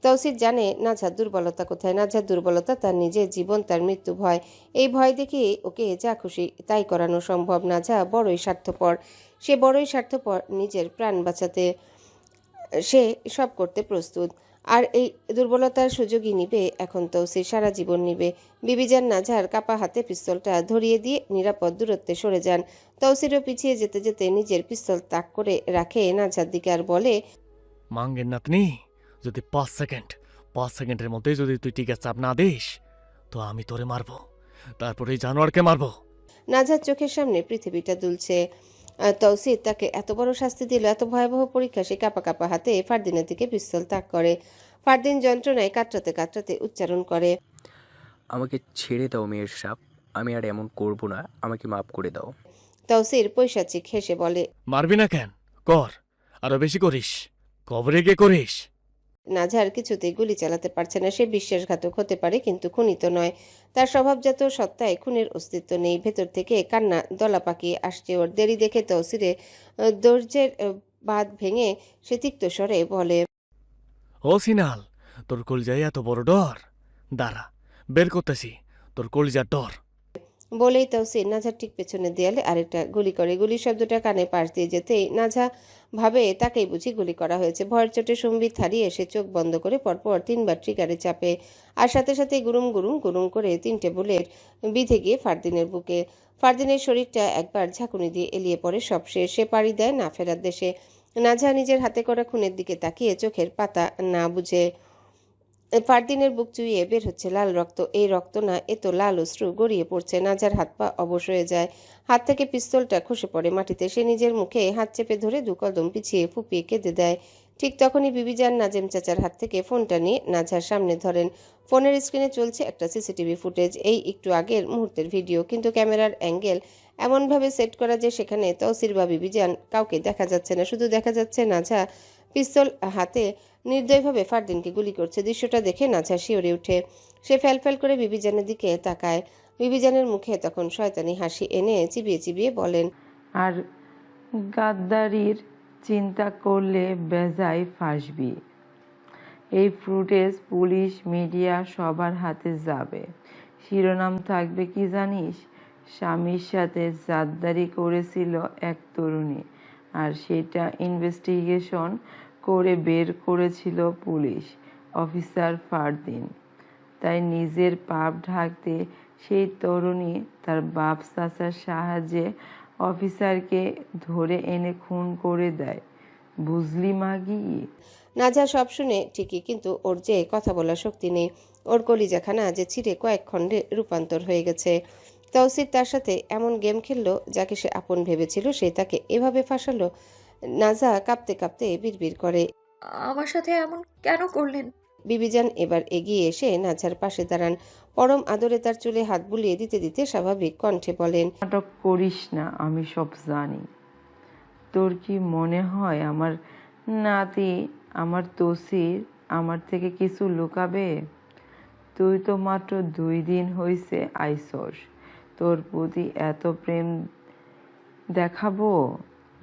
তৌসির জানে নাজার দুর্বলতা কোথায়। নাজার দুর্বলতা তার নিজের জীবন, তার মৃত্যু ভয়। এই ভয় দেখে ওকে যা খুশি তাই করানো সম্ভব। নাজা বড়ই স্বার্থপর। সে বড়ই স্বার্থপর নিজের প্রাণ বাঁচাতে। সে সব করতে প্রস্তুত। আর এই দুর্বলতার সুযোগই নিবে এখন তৌসির, সারা জীবন নিবে। বিবিজান নাজার কাপা হাতে পিস্তলটা ধরিয়ে দিয়ে নিরাপদ দূরত্বে সরে যান। তৌসিরও পিছিয়ে যেতে যেতে নিজের পিস্তল তাক করে রাখে নাজার দিকে আর বলে, মাঙ্গের নাতনি, যদি 5 সেকেন্ডের মধ্যে যদি তুই টিকা চাপ না দিস, তো আমি তোরে মারবো, তারপরে এই জানোয়ারকে মারবো। নাজার চোখের সামনে পৃথিবীটা দুলছে। তৌসির তাকে এত বড় শাস্তি দিল, এত ভয়াবহ পরীক্ষা। সে কাপা কাপা হাতে ফারদিনের দিকে পিস্তল তাক করে। ফারদিন যন্ত্রণায় কাতরাতে কাতরাতে উচ্চারণ করে, আমাকে ছেড়ে দাও মেয়ের সাপ, আমি আর এমন করব না, আমাকে মাফ করে দাও। তৌসির পৈশাচিক হেসে বলে, মারবি না কেন? কর, আরো বেশি করিস, কবরে গিয়ে করিস। নাজহার কিছুতেই গুলি চালাতে পারছে না। সে বিশ্বাসঘাতক হতে পারে কিন্তু খুনি তো নয়। তার স্বভাবজাত সত্তায় খুনের অস্তিত্ব নেই। ভেতর থেকে কান্না দলা পাকিয়ে আসছে ওর। দেরি দেখে তৌসিরে ধৈর্যের বাঁধ ভেঙে সে তিক্ত স্বরে বলে, ও সিনাল, তোর কলজায় এত বড় ডর? দাঁড়া, বের করতেছি তোর কলজার ডর। বলেই তৌসির নাজহার ঠিক পেছনের দেয়ালে আরেকটা গুলি করে। গুলির শব্দটা কানে পাশ দিয়ে যেতেই নাজহা ভাবে তাকেই বুঝি গুলি করা হয়েছে। ভয়ের চোটে সম্বিত হারিয়ে সে চোখ বন্ধ করে পরপর 3বার ট্রিগারে চাপে। আর সাথে সাথে গুরুম গুরুম গুরুম করে 3টে বুলেট বিঁধে গিয়ে ফারদিনের বুকে। ফারদিনের শরীরটা একবার ঝাঁকুনি দিয়ে এলিয়ে পড়ে। সব শেষ। সে পাড়ি দেয় না ফেরার দেশে। নাজহা নিজের হাতে করা খুনের দিকে তাকিয়ে চোখের পাতা না বুঝে। ফারদিনের বুক চুইয়ে বের হচ্ছে লাল রক্ত। এই রক্ত না, এ তো লাল অশ্রু গড়িয়ে পড়ছে। নাজার হাত পা অবশ হয়ে যায়। হাত থেকে পিস্তলটা খসে পড়ে মাটিতে। সে নিজের মুখে হাত চেপে ধরে 2 কদম পিছিয়ে ফুপিয়ে কেঁদে দেয়। ঠিক তখনই বিবিজান নাজেম চাচার হাত থেকে ফোনটা নিয়ে নাজার সামনে ধরেন। ফোনের স্ক্রিনে চলছে একটা সিসিটিভি ফুটেজ, এই একটু আগের মুহূর্তের ভিডিও। কিন্তু ক্যামেরার অ্যাঙ্গেল এমনভাবে সেট করা যে সেখানে তৌসির বা বিবিজান কাউকে দেখা যাচ্ছে না। শুধু দেখা যাচ্ছে নাজা পিস্তল হাতে নির্দয়ভাবে ফারদিনকে গুলি করছে। দৃশ্যটা দেখে নাজহা শিওরে উঠে। সে ফ্যালফ্যাল করে বিবিজানের দিকে তাকায়। বিবিজানের মুখে তখন শয়তানি হাসি এনে চিবিয়ে চিবিয়ে বলেন, আর গাদ্দারির চিন্তা করলে বেজায় ফাঁসবি। এই ফুটেজ পুলিশ, মিডিয়া সবার হাতে যাবে। শিরোনাম থাকবে কি জানিস? স্বামীর সাথে জাদ্দারি করেছিল এক তরুণী, আর সেটা ইনভেস্টিগেশন করে বের করেছিল পুলিশ অফিসার ফারদিন। তাই নিজের পাপ ঢাকতে সেই তরুণী তার বাপ চাচার সাহায্যে অফিসারকে ধরে এনে খুন করে দেয়। বুঝলি মাগি? নাজহা সব শুনে ঠিকই, কিন্তু ওর যে কথা বলার শক্তি নেই। ওর কলিজাখানা যে ছিঁড়ে কয়েক খণ্ডে রূপান্তর হয়ে গেছে। তৌসির তার সাথে এমন গেম খেললো, যাকে সে আপন ভেবেছিল সে তাকে এভাবে ফাঁসালো। নাজহা কাঁপতে কাঁপতে বিড়বিড় করে। আমার সাথে এমন কেন করলেন? বিবিজান এবার এগিয়ে এসে নাজহার পাশে দাঁড়ান। পরম আদরে তার চুলে হাত বুলিয়ে দিতে দিতে স্বাভাবিক কণ্ঠে বলেন, নাটক করিস না, আমি সব জানি। তোর কি মনে হয় আমার নাতি, আমার তসির আমার থেকে কিছু লুকাবে? তুই তো মাত্র 2 দিন হইছে আইসস, তোর প্রতি এত প্রেম দেখাবো?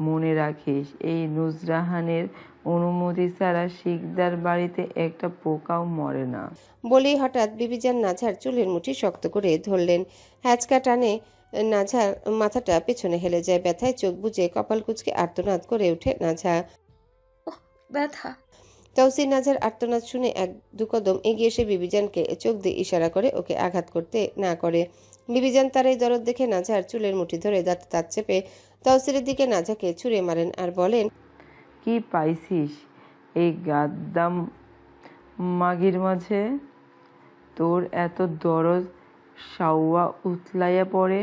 মনে রাখিস, এই নুজরাহানের অনুমতি ছাড়া শিকদার বাড়িতে একটা পোকাও মরে না। বলেই হঠাৎ বিবিজান নাঝার চুলের মুঠি শক্ত করে ধরলেন। হ্যাচকা টানে নাঝার মাথাটা পেছনে হেলে যায়। ব্যথায় চোখ বুজে কপাল কুঁচকে আর্তনাদ করে ওঠে নাঝা। ওহ, ব্যথা! তৌসির নাঝার আর্তনাদ শুনে 1-2 কদম এগিয়ে এসে বিবিজানকে চোখ দিয়ে ইশারা করে ওকে আঘাত করতে না করে। বিবিজান তার এই দরদ দেখে নাঝার চুলের মুঠি ধরে দাঁতে দাঁত চেপে তৌসিরের দিকে নাঝাকে ছুঁড়ে মারেন আর বলেন, কি পাইছিস এই গাদ্দাম মাগির মাঝে? তোর এত দরদ সাউয়া উতলাইয়া পড়ে?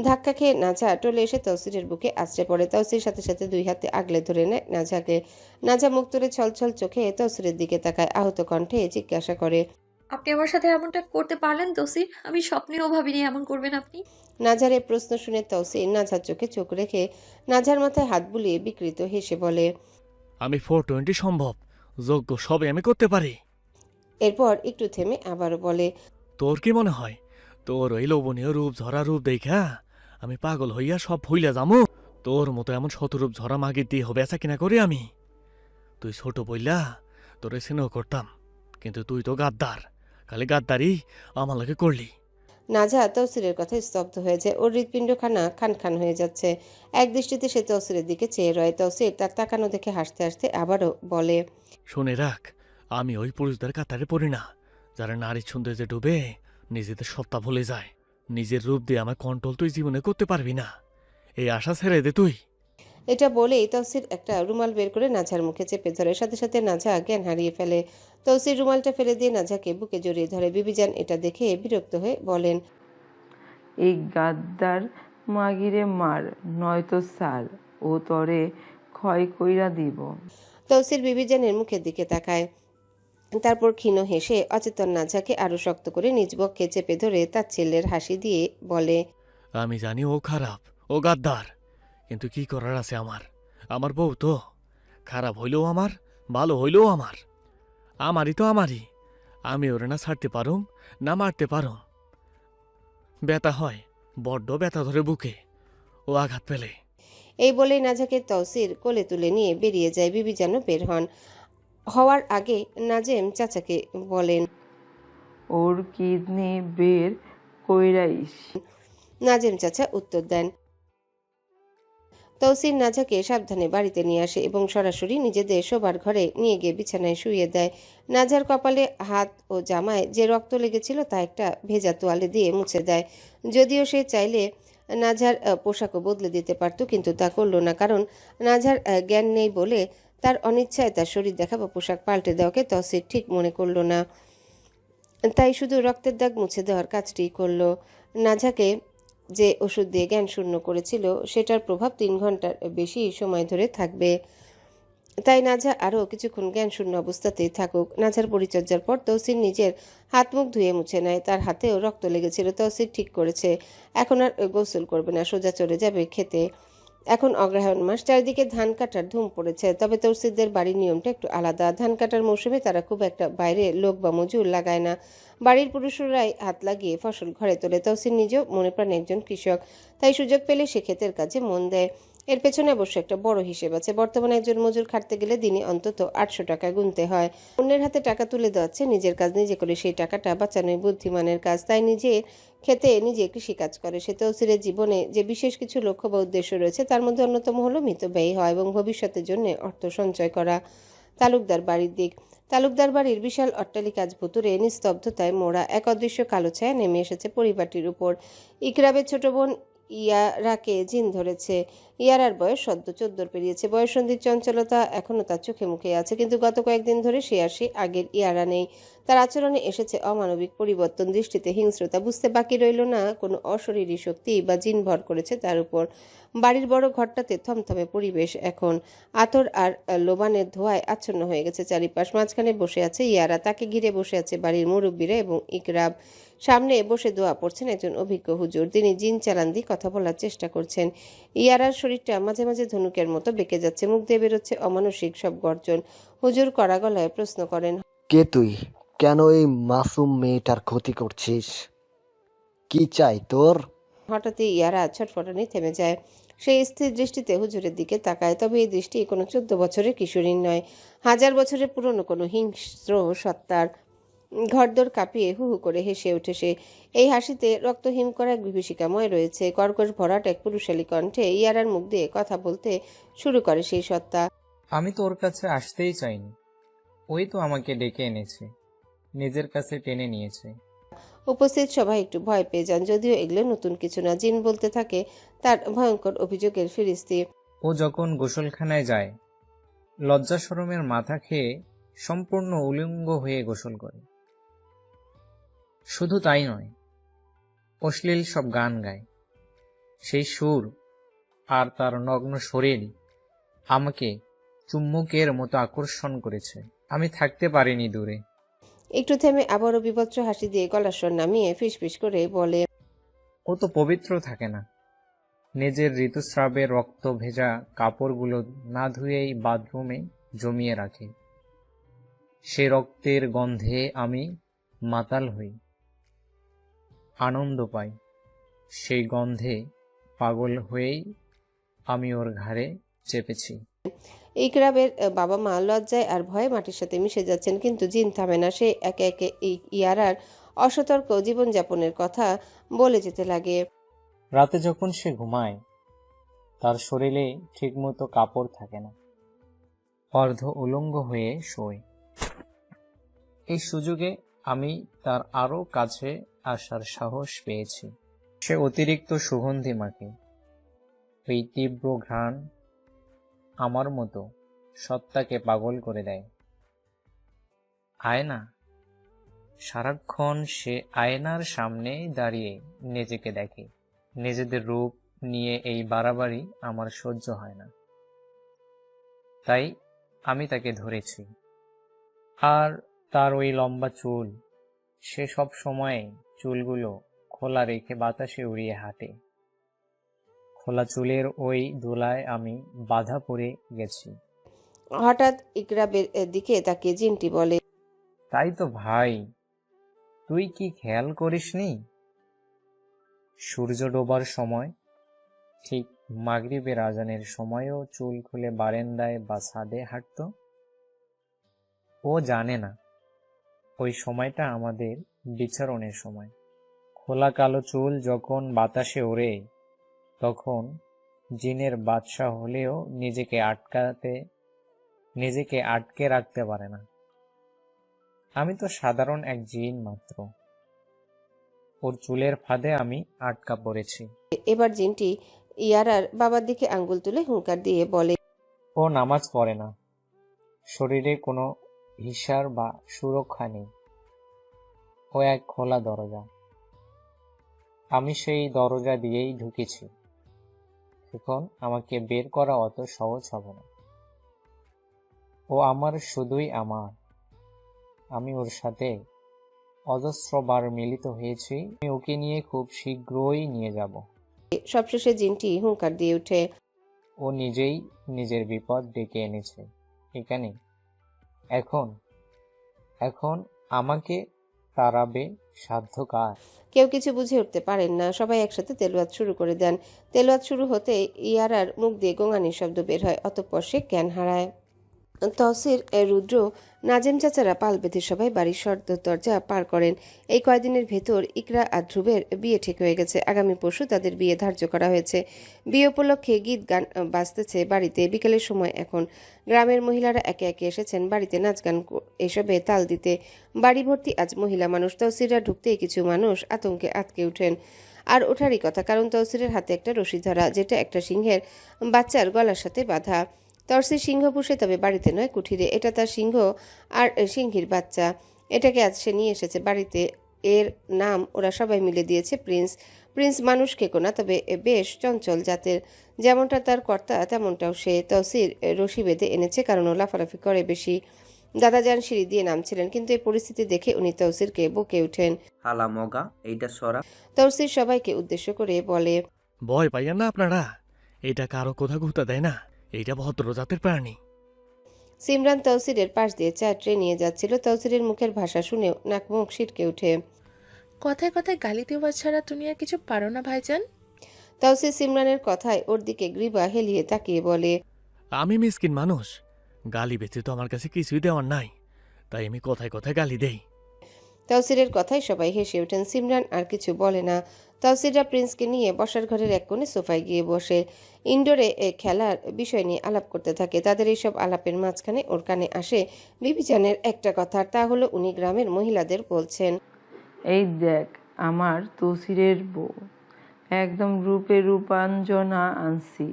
ধাক্কা খেয়ে নাঝা টলে এসে তৌসিরের বুকে আছড়ে পড়ে। তৌসির সাথে সাথে 2 হাতে আগলে ধরে নেয় নাঝাকে। নাঝা মুখ তুলে ছলছল চোখে তৌসিরের দিকে তাকায়। আহত কণ্ঠে জিজ্ঞাসা করে, আপনি আমার সাথে এমনটা করতে পারলেন তৌসির? আমি স্বপ্নেও ভাবিনি এমন করবেন আপনি। নাঝার এই প্রশ্ন শুনে তৌসির নাঝার চোখে চোখ রেখে নাঝার মাথায় হাত বুলিয়ে বিকৃত হেসে বলে, আমি 420 সম্ভব, যোগ্য সবে আমি করতে পারি। এরপর একটু থেমে আবারও বলে, তোর কি মনে হয় তোর ওই লোভনীয় রূপ ঝরা রূপ দেখা আমি পাগল হইয়া সব ভুইলা যামু? তোর মতো এমন শতরূপ ঝরা মাগির দিয়ে হবে বেচা কিনা করি আমি? তুই ছোট বইলা তোরে স্নেহ করতাম, কিন্তু তুই তো গাদ্দার, খালি গাদ্দারি আমার লাগে করলি। নাঝা তৌসিরের কথা স্তব্ধ হয়ে যায়। ওর হৃৎপিণ্ডখানা খান খান হয়ে যাচ্ছে। এক দৃষ্টিতে সে তৌসিরের দিকে চেয়ে রয়। তৌসির তার তাকানো দেখে হাসতে হাসতে আবারও বলে, শুনে রাখ, আমি ওই পুরুষদের কাতারে পড়ি না যারা নারীর সৌন্দর্যে ডুবে নিজেদের সত্তা ভুলে যায়। নিজের রূপ দিয়ে আমার কন্ট্রোল তুই জীবনে করতে পারবি না, এই আশা ছেড়ে দে তুই। এটা বলেই তৌসির একটা রুমাল বের করে নাঝার মুখে চেপে ধরে। সাথে সাথে নাঝা জ্ঞান হারিয়ে ফেলে। তৌসির রুমালটা ফেলে দিয়ে নাঝাকে বুকে জড়িয়ে ধরে। বিবিজান এটা দেখে বিরক্ত হয়ে বলেন, এই গাদ্দার মাগিরে মার, নয়তো সার, ও তরে ক্ষয় কইরা দিব। তৌসির বিবিজানের মুখের দিকে তাকায়। তারপর ক্ষীণ হেসে অচেতন নাঝাকে আরো শক্ত করে নিজ বক্ষে চেপে ধরে তাচ্ছিল্যের হাসি দিয়ে বলে, আমি জানি ও খারাপ, ও গাদ্দার, কিন্তু কি করার আছে আমার? আমার বউ তো খারাপ হইলেও আমার, ভালো হইলেও আমার। আমারই তো আমারই। আমি ওরে না ছাড়তে পারুম না মারতে পারুম। ব্যথা হয়, বড্ড ব্যথা ধরে বুকে ও আঘাত পেলে। এই বলেই নাজাকে তৌসির কোলে তুলে নিয়ে বেরিয়ে যায়। বিবি যেন বের হওয়ার আগে নাজেম চাচাকে বলেন। ওর কিডনি বের কইরাইস। নাজেম চাচা উত্তর দেন। তৌসির নাজাকে সাবধানে বাড়িতে নিয়ে আসে এবং সরাসরি নিজেদের শোবার ঘরে নিয়ে গিয়ে বিছানায় শুইয়ে দেয়। নাজার কপালে, হাত ও জামায় যে রক্ত লেগেছিল তা একটা ভেজা তোয়ালে দিয়ে মুছে দেয়। যদিও সে চাইলে নাজার পোশাকও বদলে দিতে পারত, কিন্তু তা করলো না, কারণ নাজার জ্ঞান নেই বলে তার অনিচ্ছায় তার শরীর দেখা বা পোশাক পাল্টে দেওয়াকে তৌসির ঠিক মনে করলো না। তাই শুধু রক্তের দাগ মুছে দেওয়ার কাজটিই করলো। নাজাকে যে ওষুধ দিয়ে জ্ঞান শূন্য করেছিল সেটার প্রভাব 3 ঘন্টার বেশি সময় ধরে থাকবে। তাই নাজা আরও কিছুক্ষণ জ্ঞান শূন্য অবস্থাতেই থাকুক। নাজার পরিচর্যার পর তৌসির নিজের হাত মুখ ধুয়ে মুছে নেয়। তার হাতেও রক্ত লেগেছিল। তৌসির ঠিক করেছে এখন আর গোসল করবে না, সোজা চলে যাবে খেতে। এখন অগ্রহায়ণ মাস, চারিদিকে ধান কাটার ধুম পড়েছে। তবে তৌসিরদের বাড়ির নিয়মটা একটু আলাদা। ধান কাটার মৌসুমে তারা খুব একটা বাইরে লোক বা মজুর লাগায় না। বাড়ির পুরুষরাই হাত লাগিয়ে ফসল ঘরে তোলে। তৌসির নিজেও মনে প্রাণে একজন কৃষক, তাই সুযোগ পেলে সে ক্ষেতের কাজে মন দেয়। এর পেছনে অবশ্য একটা বড় হিসেব আছে। বর্তমানে একজন মজুর খাটতে গেলে দিনে অন্তত 800 টাকা গুনতে হয়। অন্যের হাতে টাকা তুলে দেওয়াচ্ছে নিজের কাজ নিজে করে সেই টাকাটা বাঁচানোই বুদ্ধিমানের কাজ। তাই নিজের খেতে নিজে কৃষিকাজ করে সে। তৌসিরের জীবনে যে বিশেষ কিছু লক্ষ্য বা উদ্দেশ্য রয়েছে তার মধ্যে অন্যতম হলো মিতব্যয়ী হওয়া এবং ভবিষ্যতের জন্য অর্থ সঞ্চয় করা। তালুকদার বাড়ির দিক। তালুকদার বাড়ির বিশাল অট্টালিকা আজ ভুতুরে নিস্তব্ধতায় মোড়া। এক অদৃশ্য কালো ছায়া নেমে এসেছে পরিবারটির উপর। ইকরাবের ছোট বোন ইয়ারাকে জিন ধরেছে। ইয়ারার বয়স সদ্য 14 পেরিয়েছে। বয়ঃসন্ধির চঞ্চলতা এখনো তার চোখে মুখে আছে, কিন্তু গত কয়েকদিন ধরে সে আর সে আগের ইয়ারা নেই। তার আচরণে এসেছে অমানবিক পরিবর্তন, দৃষ্টিতে হিংস্রতা। বুঝতে বাকি রইল না কোনো অশরীরী শক্তি বা জিন ভর করেছে তার উপর। বাড়ির বড় ঘরটাতে থমথমে পরিবেশ এখন। আতর আর লোবানের ধোঁয়ায় আচ্ছন্ন হয়ে গেছে চারিপাশ। মাঝখানে বসে আছে ইয়ারা, তাকে ঘিরে বসে আছে বাড়ির মুরব্বীরা এবং ইকরাব। সামনে বসে দোয়া পড়ছেন একজন অভিজ্ঞ হুজুর। তিনি জিন চালান দিয়ে কথা বলার চেষ্টা করছেন। ইয়ারার শরীরটা মাঝে মাঝে ধনুকের মতো বেঁকে যাচ্ছে, মুখ দিয়ে বেরোচ্ছে অমানসিক সব গর্জন। হুজুর কড়া গলায় প্রশ্ন করেন। কে তুই? কেন এই মাসুম মেয়েটার ক্ষতি করছিস? কি চাই তোর? হঠাৎই ইয়ারা ছটফটানি থেমে যায়। সেই স্থির দৃষ্টিতে হুজুরের দিকে তাকায়। তবে এই দৃষ্টি কোনো 14 বছরের কিশোরীর নয়, 1000 বছরের পুরনো কোনো হিংস্র সত্তার। ঘরদোর কাঁপিয়ে হু হু করে হেসে ওঠে সে। এই হাসিতে রক্ত হিম করা এক বিভীষিকাময় রয়েছে। কর্কশ ভরাট এক পুরুষালী কণ্ঠে ইয়ারার মুখ দিয়ে কথা বলতে শুরু করে সেই সত্তা। আমি তো ওর কাছে আসতেই চাইনি, ওই তো আমাকে ডেকে এনেছে, নিজের কাছে টেনে নিয়েছে। উপস্থিত সবাই একটু ভয় পেয়ে যান, যদিও এগুলো নতুন কিছু না। জিন বলতে থাকে তার ভয়ঙ্কর অভিযোগের ফিরিস্তি। ও যখন গোসলখানায় যায় লজ্জা শরমের মাথা খেয়ে সম্পূর্ণ উলঙ্গ হয়ে গোসল করে। শুধু তাই নয়, অশ্লীল সব গান গায়। সেই সুর আর তার নগ্ন শরীর আমাকে চুম্বকের মতো আকর্ষণ করেছে। আমি থাকতে পারিনি দূরে। একটু থেমে আবারও বিভৎস হাসি দিয়ে গলার স্বর নামিয়ে ফিসফিস করে বলে। ও তো পবিত্র থাকে না, নিজের ঋতুস্রাবের রক্ত ভেজা কাপড়গুলো না ধুয়েই বাথরুমে জমিয়ে রাখে। সে রক্তের গন্ধে আমি মাতাল হই, আনন্দ পাই। সেই গন্ধে পাগল হয়েই আমি ওর ঘাড়ে চেপেছি। ইকরাবের বাবা মা লজ্জায় আর ভয়ে মাটির সাথে মিশে যাচ্ছেন, কিন্তু জিন থামে না। সে একে একে ইয়ারার অসতর্ক জীবনযাপনের কথা বলে যেতে লাগে। রাতে যখন সে ঘুমায় তার শরীরে ঠিকমতো কাপড় থাকে না, অর্ধ উলঙ্গ হয়ে শোয়। এই সুযোগে আমি তার আরো কাছে আসার সাহস পেয়েছি। সে অতিরিক্ত সুগন্ধি মাখে। এই তীব্র ঘ্রাণ আমার মতো সত্তাকে পাগল করে দেয়। আয়না, সারাক্ষণ সে আয়নার সামনে দাঁড়িয়ে নিজেকে দেখে। নিজেদের রূপ নিয়ে এই বাড়াবাড়ি আমার সহ্য হয় না, তাই আমি তাকে ধরেছি। আর তার ওই লম্বা চুল, সে সব সময় চুলগুলো খোলা রেখে বাতাসে উড়িয়ে হাঁটে। খোলা চুলের ওই দোলায় আমি বাধা পড়ে গেছি। হঠাৎ ইকরাবের দিকে তাকিয়ে জিনটি বলে। তাই তো ভাই, তুই কি খেয়াল করিসনি? সূর্য ডোবার সময়, ঠিক মাগরিবের আজানের সময়ও চুল খুলে বারান্দায় বা ছাদে হাঁটতো। ও জানে না ওই সময়টা আমাদের বিচরণের সময়। খোলা কালো চুল যখন বাতাসে ওড়ে, তখন জিনের বাদশা হলেও নিজেকে আটকে রাখতে পারে না। আমি তো সাধারণ এক জিন মাত্র, ওর চুলের ফাঁদে আমি আটকা পড়েছি। এবার জিনটি ইয়ারার বাবার দিকে আঙ্গুল তুলে হুঙ্কার দিয়ে বলে, ও নামাজ পড়ে না, শরীরে কোনো হিসার বা সুরক্ষা নেই। ও এক খোলা দরজা, আমি সেই দরজা দিয়েই ঢুকেছি। এখন আমাকে বের করা অত সহজ হবে না। ও আমার, শুধুই আমার। আমি ওর সাথে অজস্রবার মিলিত হয়েছি। আমি ওকে নিয়ে খুব শীঘ্রই নিয়ে যাব। সবশেষে জিনটি হুঙ্কার দিয়ে উঠে, ও নিজেই নিজের বিপদ ডেকে এনেছে এখানে। এখন এখন আমাকে তাড়াবে সাধ্য কার? কেউ কিছু বুঝে উঠতে পারেন না। সবাই একসাথে তেলাওয়াত শুরু করে দেন। তেলাওয়াত শুরু হতে ইয়ারার মুখ দিয়ে গোঙানির শব্দ বের হয়, অতঃপর সে জ্ঞান হারায়। তহসির, রুদ্র, নাজেম চাচারা পাল বেঁধে সবাই বাড়ির সদর দরজা পার করেন। এই কয়দিনের ভেতর ইকরা আর ধ্রুবের বিয়ে ঠিক হয়ে গেছে। আগামী পরশু তাদের বিয়ে ধার্য করা হয়েছে। বিয়ে উপলক্ষে গীত গান বাজতেছে বাড়িতে। বিকেলের সময় এখন গ্রামের মহিলারা একে একে এসেছেন বাড়িতে নাচ গান এসবে তাল দিতে। বাড়ি ভর্তি আজ মহিলা মানুষ। তহসিররা ঢুকতেই কিছু মানুষ আতঙ্কে আটকে উঠেন। আর ওঠারই কথা, কারণ তহসিরের হাতে একটা রশি ধরা, যেটা একটা সিংহের বাচ্চার গলার সাথে বাঁধা। তহসির সিংহ পুষে, তবে বাড়িতে নয়, কুঠিরে। এটা তার সিংহ আর সিংহীর বাচ্চা। এটাকে আজ সে নিয়ে এসেছে বাড়িতে। এর নাম ওরা সবাই মিলে দিয়েছে প্রিন্স। প্রিন্স মানুষ খেকো না, তবে বেশ চঞ্চল জাতের। যেমনটা তার কর্তা তেমনটাও সে। তহসির রশি বেঁধে এনেছে, কারণ ও লাফালাফি করে বেশি। দাদাজান সিঁড়ি দিয়ে নামছিলেন, কিন্তু এই পরিস্থিতি দেখে উনি তহসিরকে বকে ওঠেন। হালা মগা, এইটা সরা। তহসির সবাইকে উদ্দেশ্য করে বলে, ভয় পাইয়েন না আপনারা, এটা কারো কোথা ঘুরতে দেয় না, এইটা ভদ্র জাতের প্রাণী। সিমরান তহসিরের পাশ দিয়ে চা ট্রে নিয়ে যাচ্ছিল। তহসিরের মুখের ভাষা শুনেও নাক মুখ ছিটকে ওঠে। কথায় কথায় গালি দেওয়া ছাড়া তুমি আর কিছু পারো না ভাইজান? তহসির সিমরানের কথায় ওর দিকে গ্রীবা হেলিয়ে তাকিয়ে বলে, আমি মিসকিন মানুষ, গালি ব্যতীত আমার কাছে কিছুই দেওয়ার নাই, তাই আমি কথায় কথায় গালি দেই। তহসিরের কথায় সবাই হেসে ওঠেন। সিমরান আর কিছু বলে না। তহসিররা প্রিন্সকে নিয়ে বসার ঘরের এক কোণে সোফায় গিয়ে বসে। ইনডোরে খেলার বিষয় নিয়ে আলাপ করতে থাকে। তাদের এইসব আলাপের মাঝখানে ওর কানে আসে বিবিজানের একটা কথা। তা হলো উনি গ্রামের মহিলাদের বলছেন, এই দেখ আমার তসিরের বউ, একদম রূপে রূপাঞ্জনা আনছি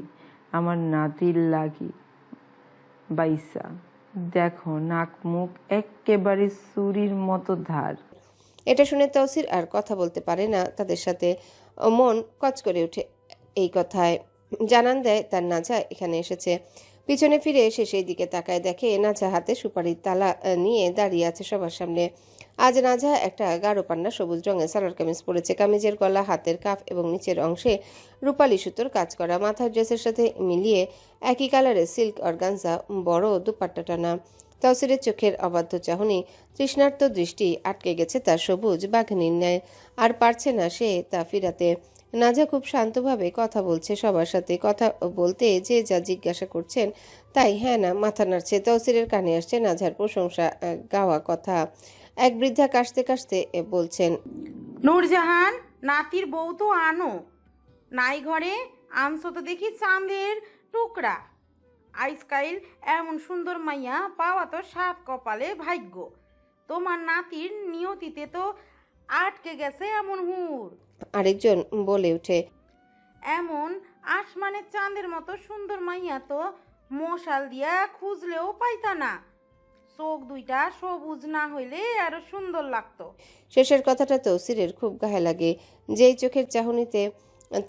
আমার নাতির লাগি বাইসা। দেখো নাক মুখ এক্কেবারে চুরির মতো ধার। এটা শুনে তহসির আর কথা বলতে পারে না তাদের সাথে। মন কচ করে ওঠে এই কথায়। জানান দেয় তার নাজা এখানে এসেছে। পিছনে ফিরে এসে সেই দিকে তাকায়, দেখে নাজা হাতে সুপারির তালা নিয়ে দাঁড়িয়ে আছে সবার সামনে। আজ নাজা একটা গাঢ় পান্না সবুজ রঙের সালোয়ার কামিজ পরেছে। কামিজের গলা, হাতের কাফ এবং নিচের অংশে রূপালি সুতোর কাজ করা। মাথার ড্রেসের সাথে মিলিয়ে একই কালারের সিল্ক অর্গানজা বড় দুপাট্টা টানা। তহসিরের চোখের অবাধ্য চাহনি, তৃষ্ণার্ত দৃষ্টি আটকে গেছে তার সবুজ বাঘিনীর ন্যায়। আর পারছে না সে তা ফিরাতে। নাজা খুব শান্তভাবে কথা বলছে সবার সাথে। কথা বলতে যে যা জিজ্ঞাসা করছেন তাই হ্যাঁ না মাথা নাড়ছে। তহসিরের কানে আসছে নাজার প্রশংসা গাওয়া কথা। এক বৃদ্ধা কাশতে কাশতে বলছেন, নূরজাহান, নাতির বউ তো আনো নাই ঘরে, আনছো তো দেখি চাঁদের টুকরা। আইসকাইল এমন সুন্দর মাইয়া পাওয়া তো সাত কপালে ভাগ্য। তোমার নাতির নিয়তিতে তো আটকে গেছে এমন হুর। আরেকজন বলে ওঠে, এমন আসমানের চাঁদের মতো সুন্দর মাইয়া তো মশাল দিয়া খুঁজলেও পাইতা না। চোখ দুইটা সবুজ না হইলে আরো সুন্দর লাগতো। শেষের কথাটা তহসিরের খুব গায়ে লাগে। যেই চোখের চাহনিতে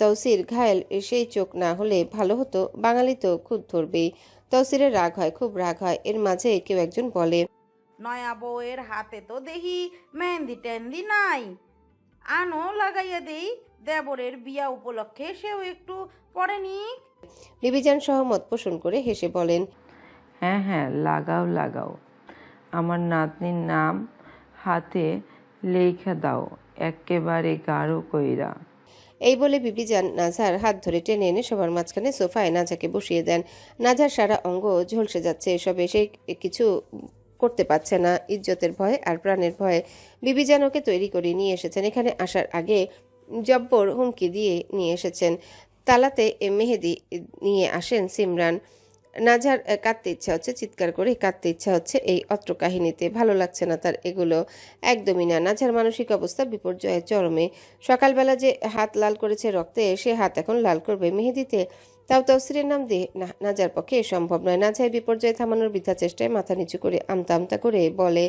তহসির ঘায়েল, সেই চোখ না হলে ভালো হতো। বাঙালি তো খুব ধরবেই। তহসিরের রাগ হয়, খুব রাগ হয়। এর মাঝে কেউ একজন বলে, নয়া বউয়ের হাতে তো দেখি মেহেন্দি টেন্দি নাই, আনো লাগাইয়া দেই দেবরের বিয়া উপলক্ষে, সেও একটু পরে নিক। বিবিজান সহমত পোষণ করে হেসে বলেন, হ্যাঁ হ্যাঁ লাগাও লাগাও। আমার নাতনির নাম হাতে লেখা দাও একেবারে গাঢ় কইরা। এই বলে বিবিজান নাজার হাত ধরে টেনে এনে সবার মাঝখানে সোফায় নাজাকে বসিয়ে দেন। নাজার সারা অঙ্গ ঝলসে যাচ্ছে, এসবে সে কিছু করতে পারছে না, ইজ্জতের ভয়ে আর প্রাণের ভয়ে। বিবিজান ওকে তৈরি করে নিয়ে এসেছেন, এখানে আসার আগে জব্বর হুমকি দিয়ে নিয়ে এসেছেন। তালাতে মেহেদি নিয়ে আসেন সিমরান। নাজার কাঁদতে ইচ্ছা হচ্ছে, চিৎকার করে কাঁদতে ইচ্ছা হচ্ছে এই অত্র কাহিনীতে। ভালো লাগছে না তার এগুলো, একদমই না। নাজার মানসিক অবস্থা বিপর্যয়ের চরমে। সকালবেলা যে হাত লাল করেছে রক্তে, সে হাত এখন লাল করবে মেহেদিতে, তাও তৌসিরের নাম দিয়ে। না, নাজার পক্ষে সম্ভব নয়। নাজার বিপর্যয় থামানোর বৃথা চেষ্টায় মাথা নিচু করে আমতা আমতা করে বলে,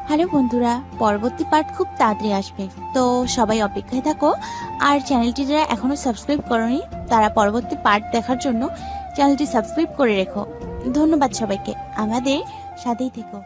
হ্যালো বন্ধুরা, পরবর্তী পার্ট খুব তাড়াতাড়ি আসবে, তো সবাই অপেক্ষায় থাকো। আর চ্যানেলটি যারা এখনো সাবস্ক্রাইব করোনি তারা পরবর্তী পার্ট দেখার জন্য চ্যানেলটি সাবস্ক্রাইব করে রেখো। ধন্যবাদ সবাইকে, আমাদের সাথেই থেকো।